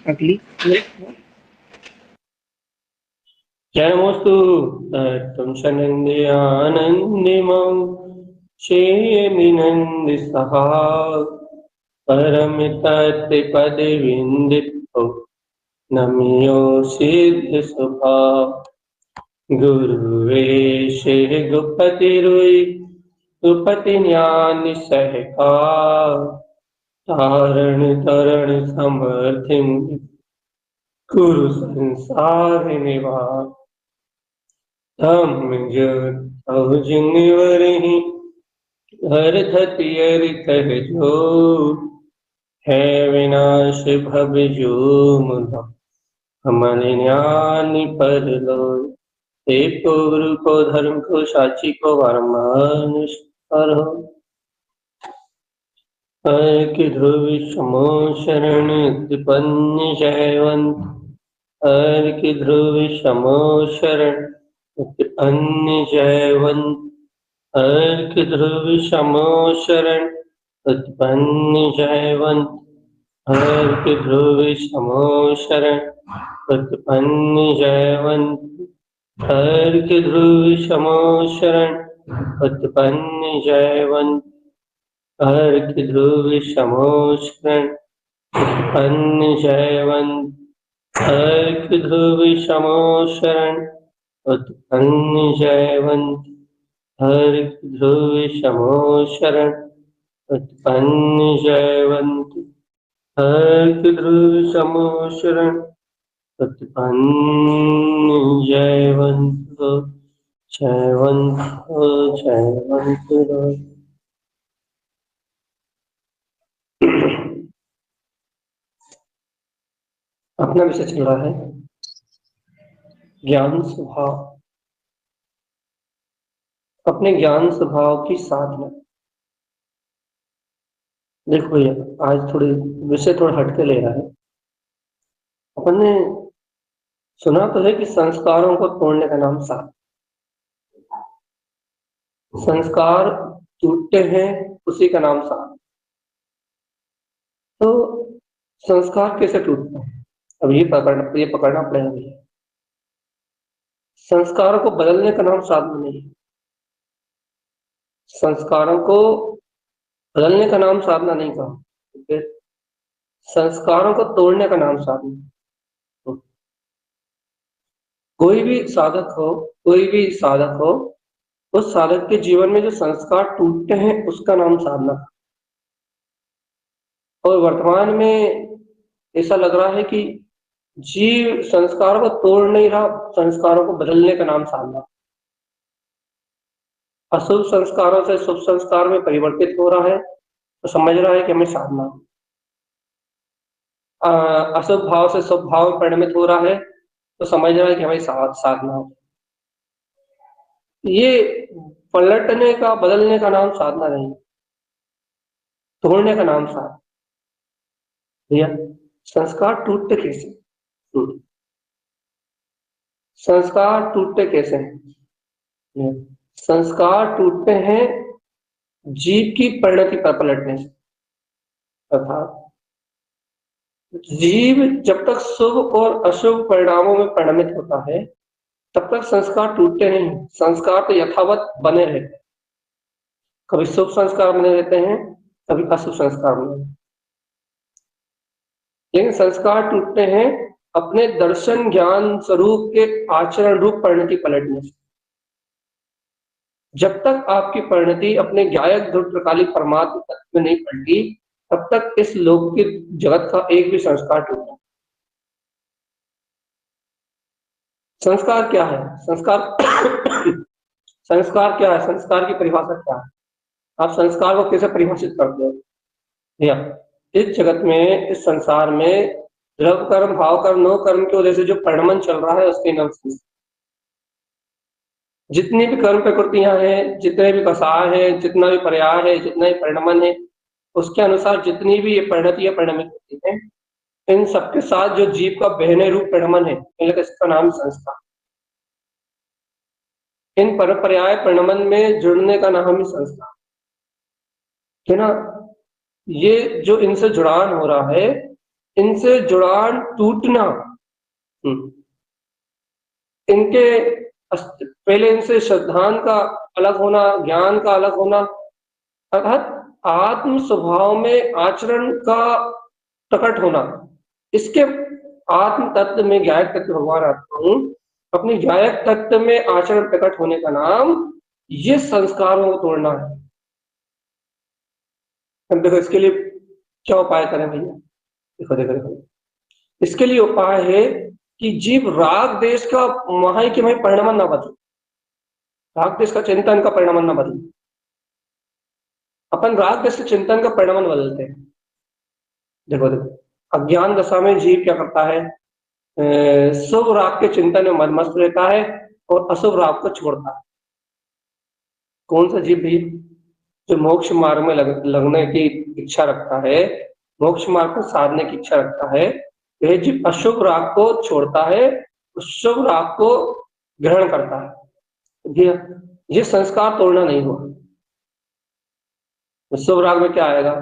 अगली जयमोस्तु तुम शनन्द्यानन्दिमं शेयमिनन्दिसहा परमितत्पदविन्दितो नम्यो सिद्धस्वभाव गुरुवेशे गुपतिरुई गुपति ज्ञान सहका तारण तरण समर्थिम गुरु संसार निवास हम जिनवरहि हर धतियर कह जो है विनाश भव जो मुला हमन ज्ञानी पर लो देव को गुरु को धर्म को साची को वारमान हो कि ध्रुव समो शरण उत्पन्न जयवंत हर की ध्रुव समो शरण उत्पन्न जयवंत हर की ध्रुव समो शरण उत्पन्न जयवंत हर की ध्रुव समो शरण उत्पन्न जयवंत हर की ध्रुव समो शरण उत्पन्न जयवंत हर की ध्रुव समो शरण उत्पन्न जयवंत हर की ध्रुव समो शरण उत्पन्न जयवंत हर की ध्रुव समो शरण उत्पन्न जयवंत हर की ध्रुव समो शरण उत्पन्न जयवंत जयवंत जयवंत अपना विषय चल रहा है ज्ञान स्वभाव। अपने ज्ञान स्वभाव की साधना। देखो भैया, आज थोड़ी विषय थोड़ा हटके ले रहा है। अपन ने सुना तो है कि संस्कारों को तोड़ने का नाम साधना। संस्कार टूटते हैं, उसी का नाम साधना। तो संस्कार कैसे टूटते हैं, अब ये पकड़ना पड़ेगा भैया। संस्कारों को बदलने का नाम साधना नहीं है। संस्कारों को बदलने का नाम साधना नहीं कहा, ठीक? संस्कारों को तोड़ने का नाम साधना। कोई भी साधक हो, उस साधक के जीवन में जो संस्कार टूटते हैं उसका नाम साधना। और वर्तमान में ऐसा लग रहा है कि जीव संस्कारों को तोड़ नहीं रहा, संस्कारों को बदलने का नाम साधना। अशुभ संस्कारों से शुभ संस्कार में परिवर्तित हो रहा है तो समझ रहा है कि हमें साधना। अशुभ भाव से शुभ भाव में परिणमित हो रहा है तो समझ रहा है कि हमें साधना। ये पलटने का, बदलने का नाम साधना नहीं, तोड़ने का नाम साधना। भैया, संस्कार टूटते कैसे? संस्कार टूटते कैसे हैं? संस्कार टूटते हैं जीव की परिणति पर पलटने से। अर्थात जीव जब तक शुभ और अशुभ परिणामों में परिणमित होता है तब तक संस्कार टूटते नहीं। संस्कार तो यथावत बने रहते हैं। कभी शुभ संस्कार बने रहते हैं, कभी अशुभ संस्कार बने रहते हैं। लेकिन संस्कार टूटते हैं अपने दर्शन ज्ञान स्वरूप के आचरण रूप परिणति पलटने से। जब तक आपकी परिणति अपने गायक ध्रुवकालिक परमात्मा तत्व में नहीं पलटी तब तक इस लोक के जगत का एक भी संस्कार टूटा। संस्कार क्या है? संस्कार क्या है? संस्कार की परिभाषा क्या है? आप संस्कार को कैसे परिभाषित करते हो? या इस जगत में, इस संसार में द्रव कर्म, भाव कर्म, नो कर्म की वजह से जो परिणमन चल रहा है उसके नाम संस्कार। जितनी भी कर्म प्रकृतियां हैं, जितने भी कसाय है, जितना भी पर्याय है, जितना भी परिणमन है, उसके अनुसार जितनी भी ये परिणति या परिणमित होती है, इन सबके साथ जो जीव का बहने रूप परिणमन है, इसका नाम संस्कार। इन पर्याय परिणमन में जुड़ने का नाम ही संस्कार है ना। ये जो इनसे जुड़ान हो रहा है, इनसे जुड़ान टूटना, इनके पहले इनसे श्रद्धान का अलग होना, ज्ञान का अलग होना, अर्थात आत्म स्वभाव में आचरण का प्रकट होना। इसके आत्म तत्व में ज्ञायक तत्व भगवान आता हूं, अपनी ज्ञायक तत्व में आचरण प्रकट होने का नाम ये संस्कारों को तोड़ना है। अब देखो इसके लिए क्या उपाय करें भैया, देखो देखो देखो इसके लिए उपाय है कि जीव राग देश का वहां कि वहीं परिणाम ना बदले, राग देश का चिंतन का परिणाम ना बदले। अपन राग देश के चिंतन का परिणाम बदलते हैं। देखो देखो अज्ञान दशा में जीव क्या करता है, शुभ राग के चिंतन में मनमस्त रहता है और अशुभ राग को छोड़ता है। कौन सा जीव भी जो मोक्ष मार्ग में लगने की इच्छा रखता है, मोक्ष मार्ग को साधने की इच्छा रखता है, वह जीव अशुभ राग को छोड़ता है, शुभ राग को ग्रहण करता है। ये संस्कार तोड़ना नहीं हुआ। शुभ राग में क्या आएगा,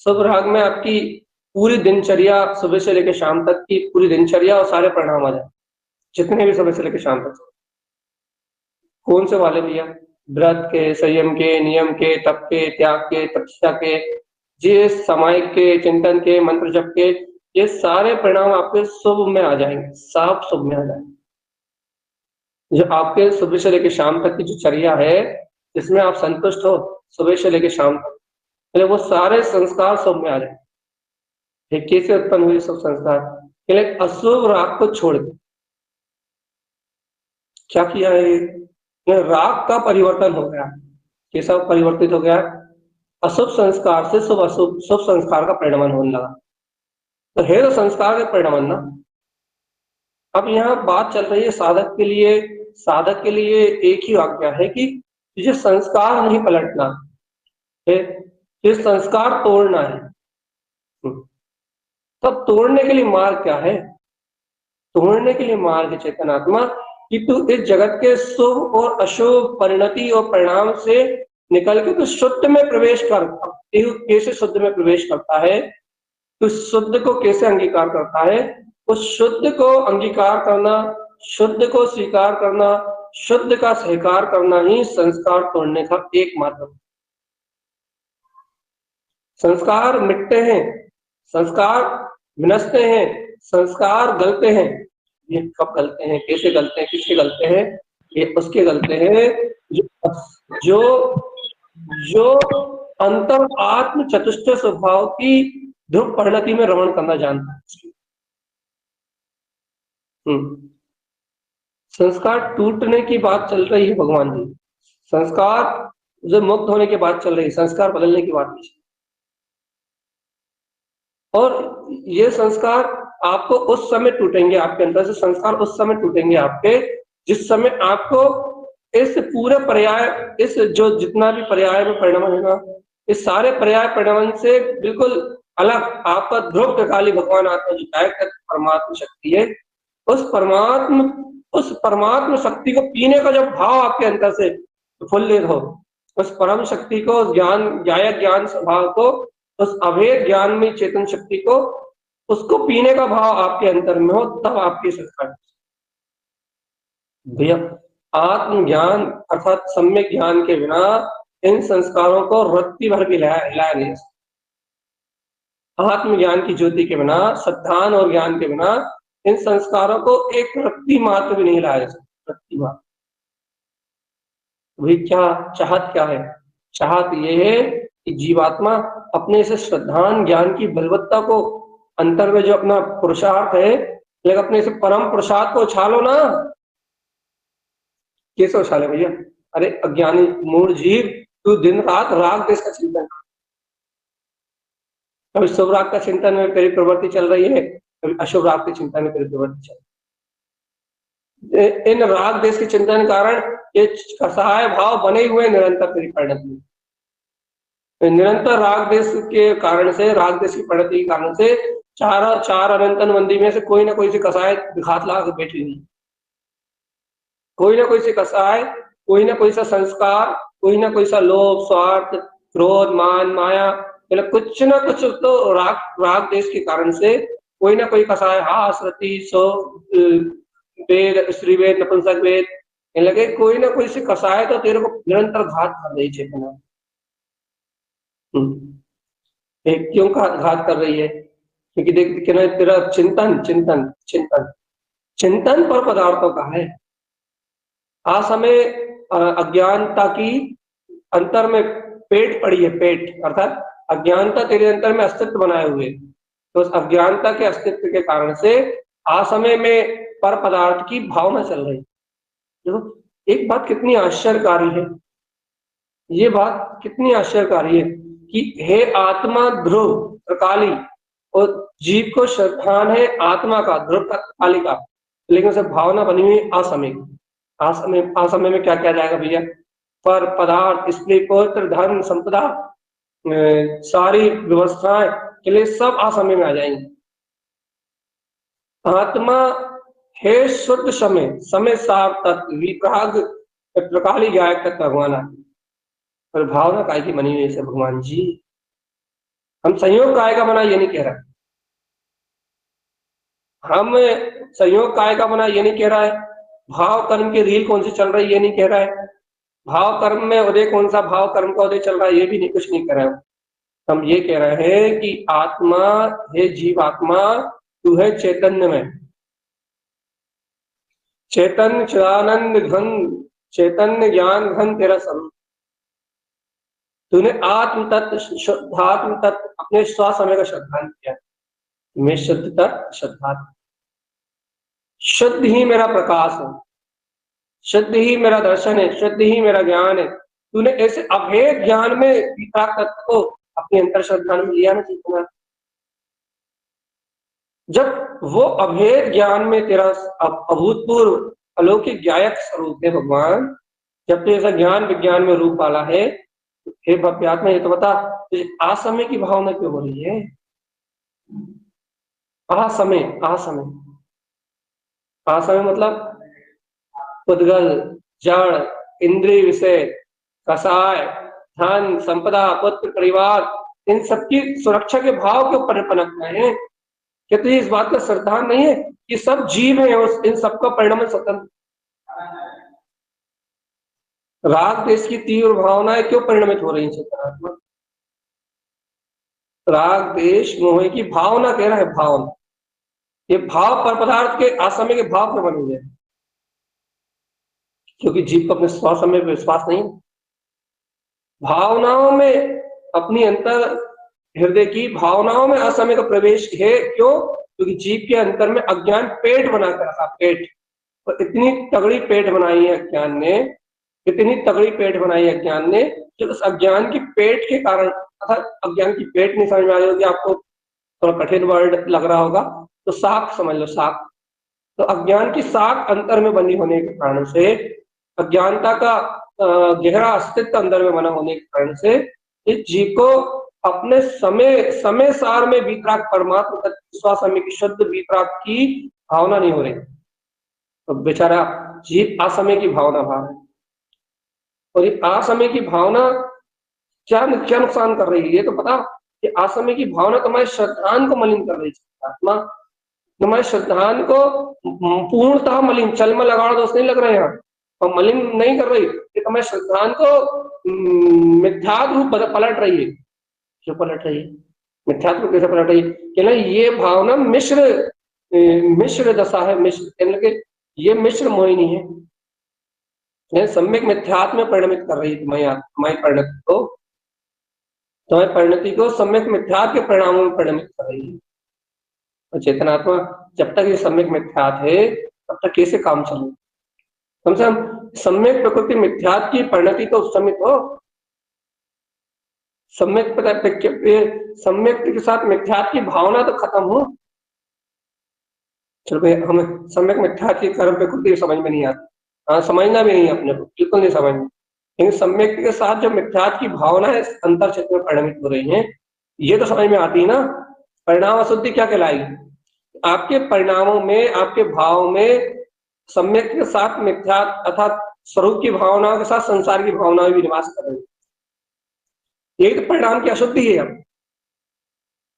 शुभ राग में आपकी पूरी दिनचर्या, सुबह से लेकर शाम तक की पूरी दिनचर्या और सारे परिणाम आ जाए, जितने भी सुबह से लेकर शाम तक। कौन से वाले भैया, व्रत के, संयम के, नियम के, तप के, त्याग के, तपस्या के, ये सामायिक के, चिंतन के, मंत्र जप के, ये सारे परिणाम आपके शुभ में आ जाएंगे, साफ शुभ में आ जाएंगे। जो आपके सुबह से लेकर शाम तक की जो चर्या है, जिसमें आप संतुष्ट हो सुबह से लेकर शाम तक, वो सारे संस्कार शुभ में आ जाए। कैसे उत्पन्न हुए सब संस्कार, अशुभ राग को छोड़ दे। क्या किया है, राग का परिवर्तन हो गया। कैसा परिवर्तित हो गया, अशुभ संस्कार से शुभ अशुभ शुभ संस्कार का परिणाम होने लगा। तो है तो संस्कार के परिणाम ना। अब यहाँ बात चल रही है साधक के लिए, साधक के लिए एक ही आज्ञा है कि तुझे संस्कार नहीं पलटना है, ये संस्कार तोड़ना है। तब तोड़ने के लिए मार्ग क्या है, तोड़ने के लिए मार्ग चेतनात्मा कि तू इस जगत के शुभ और अशुभ परिणति और परिणाम से निकल के तू शुद्ध में प्रवेश कर। कैसे शुद्ध में प्रवेश करता है, तो शुद्ध को कैसे अंगीकार करता है, उस शुद्ध को अंगीकार करना, शुद्ध को स्वीकार करना, शुद्ध का स्वीकार करना ही संस्कार तोड़ने का एक माध्यम। संस्कार मिटते हैं, संस्कार विनष्टे हैं, संस्कार गलते हैं। ये कब गलते हैं, कैसे गलते हैं, किसके गलते हैं, ये उसके गलते हैं जो जो अंतर आत्म चतुष्ट स्वभाव की ध्रुव परिणति में रमण करना जानता है। संस्कार टूटने की बात चल रही है भगवान जी, संस्कार जो मुक्त होने की बात चल रही है, संस्कार बदलने की बात नहीं। और ये संस्कार आपको उस समय टूटेंगे, आपके अंदर से संस्कार उस समय टूटेंगे आपके, जिस समय आपको इस पूरे पर्याय, इस जो जितना भी पर्याय में परिणाम है ना, इस सारे पर्याय परिणाम से बिल्कुल अलग आपका ध्रुव काली भगवान आत्मा जो परमात्मा शक्ति है, उस परमात्मा शक्ति को पीने का जब भाव आपके अंदर से फुल्लित हो, उस परम शक्ति को, उस ज्ञान ज्ञायक ज्ञान स्वभाव को, उस अभेद ज्ञान में चेतन शक्ति को, उसको पीने का भाव आपके अंतर में हो, तब आपकी संस्कार। भैया आत्म ज्ञान अर्थात सम्यक ज्ञान के बिना इन संस्कारों को रत्ती भर भी हिलाया नहीं। आत्मज्ञान की ज्योति के बिना, श्रद्धान और ज्ञान के बिना इन संस्कारों को एक रत्ती मात्र भी नहीं हिलाया जा सकता, रत्ती मात्र। वही क्या चाहत क्या है, चाहत ये है कि जीवात्मा अपने से श्रद्धान ज्ञान की बलवत्ता को अंतर में जो अपना पुरुषार्थ है, लेकिन अपने से परम पुरुषार्थ को उछालो ना। कैसे उछाले भैया, अरे अज्ञानी मूढ़ जीव, तू दिन रात राग देश का चिंतन, कभी शुभ राग का चिंतन में तेरी प्रवृत्ति चल रही है, कभी अशुभ राग के चिंतन में तेरी प्रवृत्ति चल रही है। इन राग देश के चिंतन के कारण ये कसाय भाव बने हुए निरंतर तेरी परिणति में, निरंतर राग देश के कारण से, राग देश की परिणति के कारण से चार अनंतन मंदी में से कोई ना कोई से कसाय दिखात ला के बैठी हुई, कोई ना कोई से कसाय, कोई ना कोई सा संस्कार, कोई ना कोई सा लोभ, स्वार्थ, क्रोध, मान, माया, कुछ ना कुछ तो राग देश के कारण से कोई ना कोई कसाय, हा श्रुति सो वेद, स्त्री वेद, नपुंसक वेद, ये लगे कोई ना कोई से कसाय तो तेरे को निरंतर घात कर रही चेतना। क्यों घात कर रही है? क्योंकि देख कहना तेरा चिंतन चिंतन चिंतन चिंतन पर पदार्थों का है। आज हमें अज्ञानता की अंतर में पेट पड़ी है, पेट अर्थात अज्ञानता तेरे अंतर में अस्तित्व बनाए हुए, तो उस अज्ञानता के अस्तित्व के कारण से असमय में पर पदार्थ की भावना चल रही। देखो एक बात कितनी आश्चर्यकारी है, ये बात कितनी आश्चर्यकारी है कि हे आत्मा ध्रुव त्रिकाली, और जीव को श्रद्धान है आत्मा का, ध्रुव का, त्रिकाली का, लेकिन उसे भावना बनी हुई असमय। असमय में क्या किया जाएगा भैया? पर पदार्थ, स्त्री पुत्र, धन संपदा, सारी व्यवस्थाएं के लिए सब असमय में आ जाएंगे। आत्मा है शुद्ध समय, समय सार तत्व विभाग प्रकाली गायक तक भगवान पर भावना काय की बनी हुई है भगवान जी। हम संयोग काय का बना ये नहीं कह रहा, हम संयोग काय का बना ये नहीं कह रहा है, भाव कर्म की रील कौन सी चल रही है ये नहीं कह रहा है, भाव कर्म में उदय कौन सा भाव कर्म का उदय चल रहा है ये भी नहीं, कुछ नहीं कह रहे हैं। हम ये कह रहे हैं कि आत्मा है, जीव आत्मा तू है चैतन्य में, चैतन्य चिदानंद घन, चैतन्य ज्ञान घन तेरा स्वरूप। तूने आत्म तत्व शुद्धात्म तत्व अपने स्वसमय का श्रद्धान किया। मैं शुद्ध तत्व शुद्धात्म, शुद्ध ही मेरा प्रकाश है, शुद्ध ही मेरा दर्शन है, शुद्ध ही मेरा ज्ञान है। तूने ऐसे अभेद ज्ञान में वितराग तत्व को अपनी अंतर श्रद्धा में लिया ना चेतना। जब वो अभेद ज्ञान में तेरा अभूतपूर्व अलौकिक गायक स्वरूप है भगवान, जब तो ऐसा ज्ञान विज्ञान में रूप वाला है, हे भव्यात्मा ये तो बता असमय की भावना क्यों हो रही है? असमय, असमय, असमय मतलब उद्गल, जड़, इंद्रिय विषय, कसाय, धन संपदा, पुत्र परिवार, इन सबकी सुरक्षा के भाव के ऊपर पनपना है। क्या तुझे इस बात का श्रद्धा नहीं है कि सब जीव है और इन सबका परिणाम स्वतंत्र? राग देश की तीव्र भावनाएं क्यों परिणमित हो रही है? राग देश मोह की भावना कह रहा है, भावना, ये भाव पर पदार्थ के असमय के भाव में बने हुए, क्योंकि जीव को अपने स्वसमय पर विश्वास नहीं, भावनाओं में अपनी अंतर हृदय की भावनाओं में असमय का प्रवेश है। क्यों? क्योंकि जीव के अंतर में अज्ञान पेट बनाकर रखा, पेट, और इतनी तगड़ी पेट बनाई है अज्ञान ने, इतनी तगड़ी पेट बनाई है अज्ञान ने कि उस अज्ञान की पेट के कारण, अर्थात अज्ञान की पेट नहीं समझ में आ रही होगी आपको, थोड़ा कठिन वर्ड लग रहा होगा, तो साख समझ लो, साख। तो अज्ञान की साख अंतर में बनी होने के कारण से, अज्ञानता का गहरा अस्तित्व अंदर में बना होने के कारण से इस जीव को अपने समय समय सार में वितराग परमात्मा तत्व स्वसमय की शुद्ध वितराग की भावना नहीं हो रही। तो बेचारा जीव असमय की भावना भाव है, और ये असमय की भावना क्या क्या नुकसान कर रही है ये तो पता, कि असमय की भावना तुम्हारे श्रद्धान को मलिन कर रही है। आत्मा तुम्हारे श्रद्धान को पूर्णतः मलिन, चलमा लगाड़ दोस्त नहीं लग रहे हैं, और मलिन नहीं कर रही, कि तुम्हारे श्रद्धान को मिथ्यात्व रूप पलट रही है। क्यों पलट रही है? मिथ्यात्व कैसे पलट रही है? कि ना ये भावना मिश्र मिश्र दशा है, मिश्र, ये मिश्र मोहिनी है, सम्यक मिथ्यात्व में परिणमित कर रही है तुम्हारी परिणति को, तुम्हारी परिणति को सम्यक मिथ्यात्व के परिणामों में परिणमित कर रही है। और चेतनात्मा जब तक ये सम्यक मिथ्यात्व है तब तक कैसे काम चले? कम से कम सम्यक प्रकृति मिथ्यात्व की परिणति तो उस समय हो, सम्यक सम्यक के साथ मिथ्यात्व की भावना तो खत्म हो। चलो भाई, हमें सम्यक मिथ्यात्व की कर्म प्रकृति समझ में नहीं आती, हाँ समझना भी नहीं अपने को, बिल्कुल नहीं समझना, लेकिन सम्यक के साथ जो मिथ्यात्व की भावना है अंतर क्षेत्र में परिणमित हो रही है, ये तो समझ में आती है ना। परिणाम अशुद्धि क्या कहलाएगी? आपके परिणामों में, आपके भाव में सम्यक के साथ मिथ्यात्व अर्थात स्वरूप की भावनाओं के साथ संसार की भावनाएं भी निवास कर रही है, यही तो परिणाम की अशुद्धि है।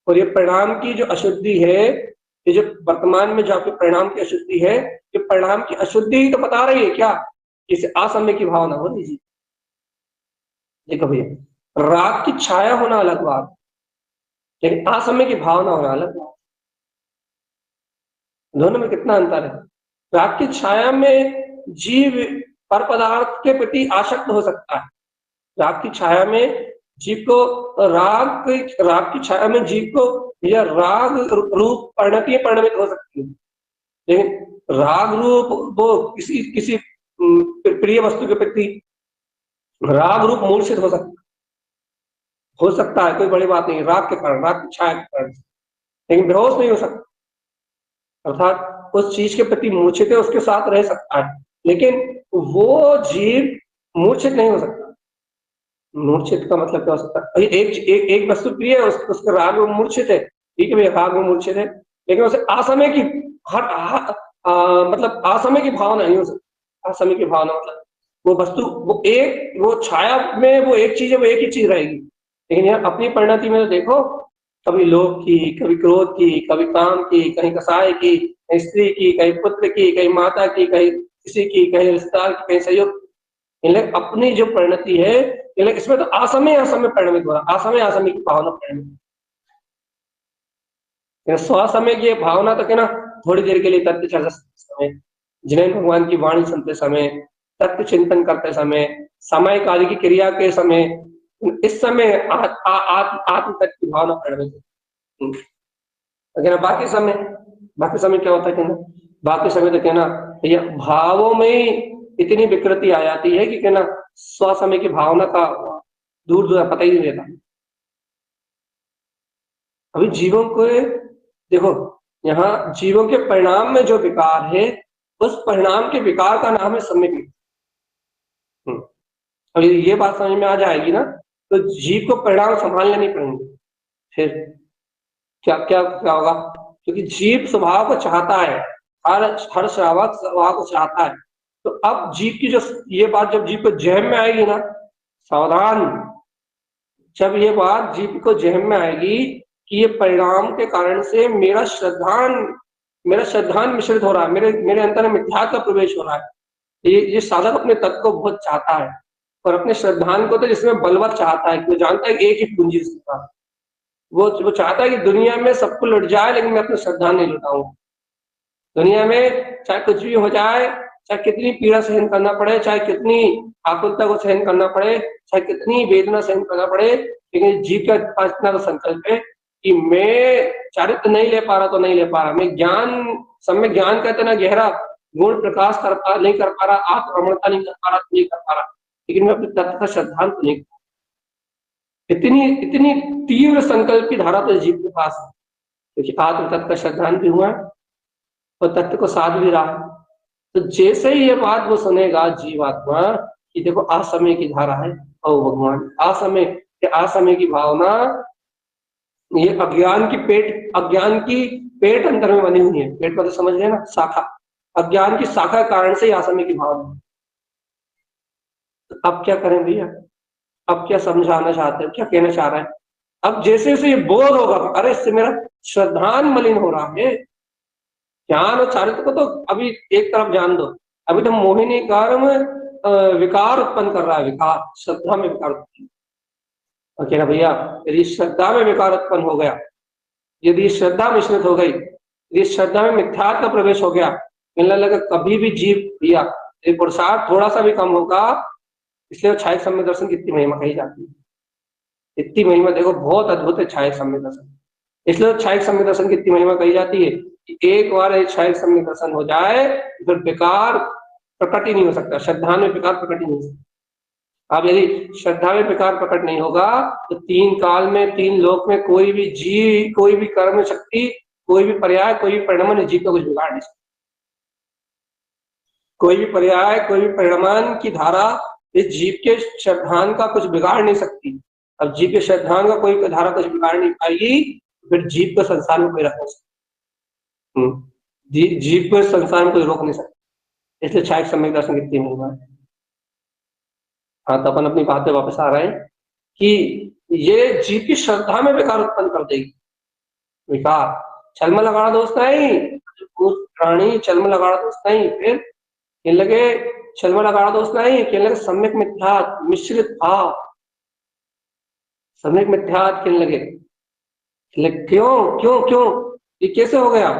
और ये परिणाम की जो अशुद्धि है ये जो वर्तमान में जो आपके परिणाम की अशुद्धि है, ये परिणाम की अशुद्धि ही तो बता रही है क्या, इसे असमय की भावना हो रही। देखो भैया, राग की छाया होना अलग बात, लेकिन असमय की भावना होना अलग बात। दोनों में कितना अंतर है। राग की छाया में जीव पर पदार्थ के प्रति आसक्त हो सकता है। राग की छाया में जीव को राग की छाया में जीव को या राग रूप परिणति परिणमित हो सकती है, लेकिन राग रूप वो किसी किसी प्रिय वस्तु के प्रति राग रूप मूर्छित हो सकता है, कोई बड़ी बात नहीं, राग के कारण, राग की छाया के कारण, लेकिन बेहोश नहीं हो सकता। अर्थात उस चीज के प्रति मूर्छित है, उसके साथ रह सकता है, लेकिन वो जीव मूर्छित नहीं हो सकता। मूर्छित का मतलब क्या हो सकता है, एक वस्तु प्रिय है, उसके राग में मूर्छित है, ठीक है, राग में मूर्छित है, लेकिन उसे असमय की मतलब असमय की भावना नहीं हो सकती। असमय की भावना मतलब वो वस्तु, वो छाया में वो एक चीज है, वो एक ही चीज रहेगी, लेकिन यार अपनी परिणति में तो देखो, कभी लोभ की, कभी क्रोध की, कभी काम की, कहीं कसाय की, कहीं स्त्री की, कहीं पुत्र की, कहीं माता की, कहीं किसी की, कहीं रिश्तेदार की, कहीं सहयोग, अपनी जो परिणति है, इसमें तो असमय असमय परिणमित हो रहा, असमय असमय की भावना परिणमित। स्वसमय की भावना तो क्या ना, थोड़ी देर के लिए तथ्य चर्चा समय, जिनेन्द्र भगवान की वाणी सुनते समय, तथ्य चिंतन करते समय, समय कार्य की क्रिया के समय, इस समय आत्म तत्व की भावना परिणमित होती है। बाकी समय क्या होता है कहना, बाकी समय तो कहना ये भावों में इतनी विकृति आ जाती है कि कहना स्वसमय की भावना का दूर दूर पता ही नहीं रहता। अभी जीवों को देखो, यहाँ जीवों के परिणाम में जो विकार है, उस परिणाम के विकार का नाम है सम्यक विकार। अब ये बात समझ में आ जाएगी ना, तो जीव को परिणाम संभालने नहीं पड़ेंगे। फिर क्या क्या क्या होगा, क्योंकि जीव स्वभाव को चाहता है, हर श्रावक स्वभाव को चाहता है। तो अब जीव की जो ये बात जब जीव को जहम में आएगी ना, सावधान, जब ये बात जीव को जहम में आएगी कि ये परिणाम के कारण से मेरा श्रद्धान मिश्रित हो रहा है, मेरे अंदर मिथ्या का प्रवेश हो रहा है, ये साधक अपने तत्व को बहुत चाहता है, और अपने श्रद्धान को तो जिसमें बलवत चाहता है, वो जानता है एक ही पूंजी उसके पास, वो चाहता है कि दुनिया में सबको लुट जाए, लेकिन मैं अपने श्रद्धान नहीं लुटाऊंगा। दुनिया में चाहे कुछ भी हो जाए, चाहे कितनी पीड़ा सहन करना पड़े, चाहे कितनी आकुलता को सहन करना पड़े, चाहे कितनी वेदना सहन करना पड़े, लेकिन जीव के पास इतना तो संकल्प है कि मैं चारित्र नहीं ले पा रहा तो नहीं ले पा रहा, मैं ज्ञान सम्यक ज्ञान कहते ना गहरा गुण प्रकाश नहीं कर पा रहा, आत्मरमणता नहीं कर पा रहा तो नहीं कर पा रहा, लेकिन मैं अपने तत्व का श्रद्धांत नहीं कर पा रहा। इतनी इतनी तीव्र संकल्प की धारा तो जीव के पास है, क्योंकि आत्म तत्व का श्रद्धांत भी हुआ है और तत्व को साध भी रहा है। तो जैसे ही ये बात वो सुनेगा जीवात्मा कि देखो असमय की धारा है, ओ भगवान, असमय की भावना ये अज्ञान की पेट अंतर में बनी हुई है। पेट मतलब समझ रहे ना, शाखा, अज्ञान की शाखा कारण से असमय की भावना। तो अब क्या करें भैया, अब क्या समझाना चाहते हैं, क्या कहना चाह रहे हैं। अब जैसे जैसे ये बोध होगा, अरे इससे मेरा श्रद्धान मलिन हो रहा है, ज्ञान और चारित्र को तो अभी एक तरफ जान दो, अभी तो मोहिनी कर्म विकार उत्पन्न कर रहा है, विकार श्रद्धा में विकार उत्पन्न। और कह रहा भैया, यदि श्रद्धा में विकार उत्पन्न हो गया, यदि श्रद्धा मिश्रित हो गई, यदि श्रद्धा में मिथ्यात्व का प्रवेश हो गया, मिलने लगा कभी भी जीव भैया पुरुषार्थ थोड़ा सा भी कम होगा। इसलिए छाया सम्यक दर्शन की इतनी महिमा कही जाती है, इतनी महिमा देखो बहुत अद्भुत है छाया सम्यक दर्शन। इसलिए छाया सम्यक दर्शन की इतनी महिमा कही जाती है कि एक बार छाया सम्यक दर्शन हो जाए फिर विकार प्रकट ही नहीं हो सकता, श्रद्धा में विकार प्रकट ही नहीं हो सकता। अब यदि श्रद्धा में विकार प्रकट नहीं होगा तो तीन काल में, तीन लोक में कोई भी कर्म शक्ति, कोई भी पर्याय, कोई भी परिणमन जीव का कुछ बिगाड़ नहीं सकता। कोई भी पर्याय, कोई भी परिणमन की धारा इस जीव के श्रद्धान का कुछ बिगाड़ नहीं सकती। अब जीव के श्रद्धान का कोई धारा कुछ बिगाड़ नहीं पाएगी, फिर जीव को संसार में कोई रख नहीं सकता, जीव को संसार में कोई रोक नहीं सकता। इसलिए छाया सम्यक दर्शन कितनी महिमा है। हाँ, तो अपन अपनी बात पे वापस आ रहे हैं कि ये जीव की श्रद्धा में विकार उत्पन्न कर देगी, विकार, छलम लगाड़ा दोष नहीं, प्राणी छलम लगाड़ा दोष नहीं। फिर कहने लगे छलम लगाड़ा दोष नहीं, कहने लगे सम्यक मिथ्यात् मिश्रित भाव, सम्यक मिथ्यात् कहने लगे। क्यों क्यों क्यों ये कैसे हो गया?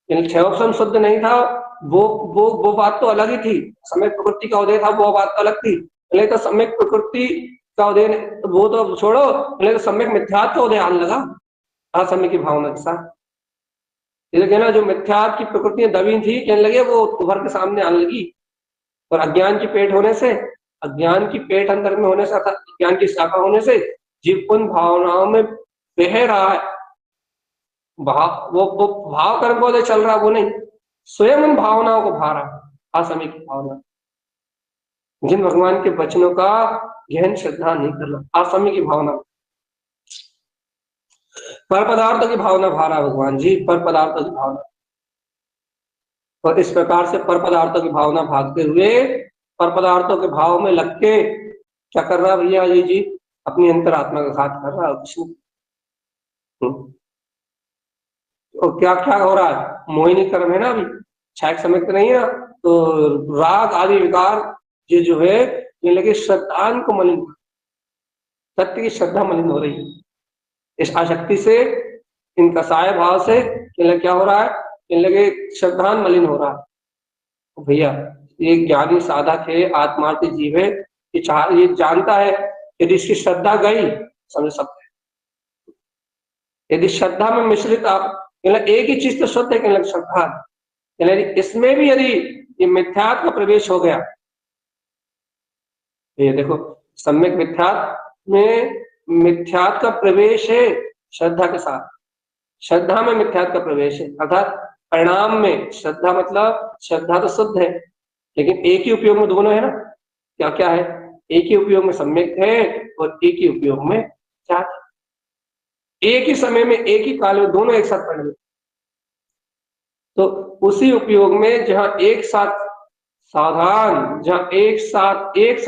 क्षयोपम शुद्ध नहीं था, वो बात तो अलग ही थी। सम्यक प्रकृति का उदय था, वो बात तो अलग थी। पहले तो सम्यक प्रकृति का उदय, वो तो छोड़ो, पहले तो सम्यक मिथ्यात् का उदय आने लगा असम्य की भावना के साथ। ये कहना जो मिथ्यात् की प्रकृतियां दबी थी, कहने लगे वो उभर के सामने आने लगी। और अज्ञान की पेट होने से, अज्ञान की पेट अंदर में होने से, अर्थात अज्ञान की शाखा होने से जीव उन भावनाओं में बह रहा है। भाव वो भाव कर्म को चल रहा, वो नहीं, स्वयं उन भावनाओं को भा रहा है असमय की भावना। जिन भगवान के वचनों का गहन श्रद्धा नहीं करना, असमय की भावना, पर पदार्थों की भावना भा रहा भगवान जी, पर पदार्थों की भावना। और इस प्रकार से पर पदार्थों की भावना भागते हुए पर पदार्थों के भाव में लग के क्या कर रहा भैया जी, अपनी अंतरात्मा का घात कर रहा है। और क्या क्या हो रहा है? मोहिनी कर्म है ना, अभी छायक समय तो नहीं है ना, तो राग आदि विकार ये जो है ये लगे श्रद्धान को मलिन, सत्य की श्रद्धा मलिन हो रही है इस आसक्ति से, इन कसाय भाव से। क्या हो रहा है? कहने लगे श्रद्धान मलिन हो रहा है। तो भैया ये ज्ञानी साधक है, आत्मार्थी जीव है, ये जानता है यदि इसकी श्रद्धा गई समझ सकते, यदि श्रद्धा में मिश्रित आप एक ही चीज तो शुद्ध है, कहने श्रद्धा, इसमें भी यदि ये मिथ्यात्व का प्रवेश हो गया, ये देखो सम्यक मिथ्यात्व में मिथ्यात्व का प्रवेश है श्रद्धा के साथ, श्रद्धा में मिथ्यात्व का प्रवेश है, अर्थात परिणाम में श्रद्धा, मतलब श्रद्धा तो शुद्ध है लेकिन एक ही उपयोग में दोनों है ना। क्या क्या है? एक ही उपयोग में सम्यक है और एक ही उपयोग में क्या, एक ही समय में एक ही काल में दोनों एक साथ परिणमित। तो उसी उपयोग में जहां एक साथ सावधान, जहां एक साथ एक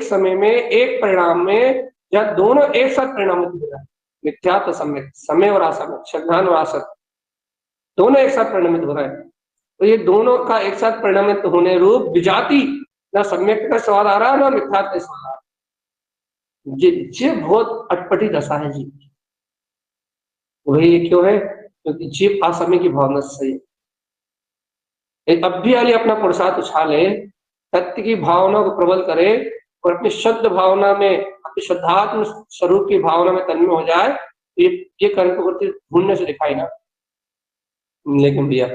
समय में एक परिणाम में, जहां दोनों एक साथ परिणामित हो रहा है, मिथ्यात्व सम्यक, समय और असम्यक, श्रद्धान और असत दोनों एक साथ परिणमित हो रहा है। तो ये दोनों का एक साथ परिणमित होने रूप विजाति, ना सम्यक का स्वाद आ रहा है ना मिथ्यात्व का स्वाद आ रहा है। ये बहुत अटपटी दशा है जीव की। वही क्यों है? क्योंकि जीव असमय की भावना से अब भी वाली अपना पुरुषार्थ उछाले, सत्य की भावना को प्रबल करे और अपनी शुद्ध भावना में, अपनी शुद्धात्म स्वरूप की भावना में तन्मय हो जाए, ये कर्म प्रवृत्ति ढूंढने से दिखाई ना। लेकिन भैया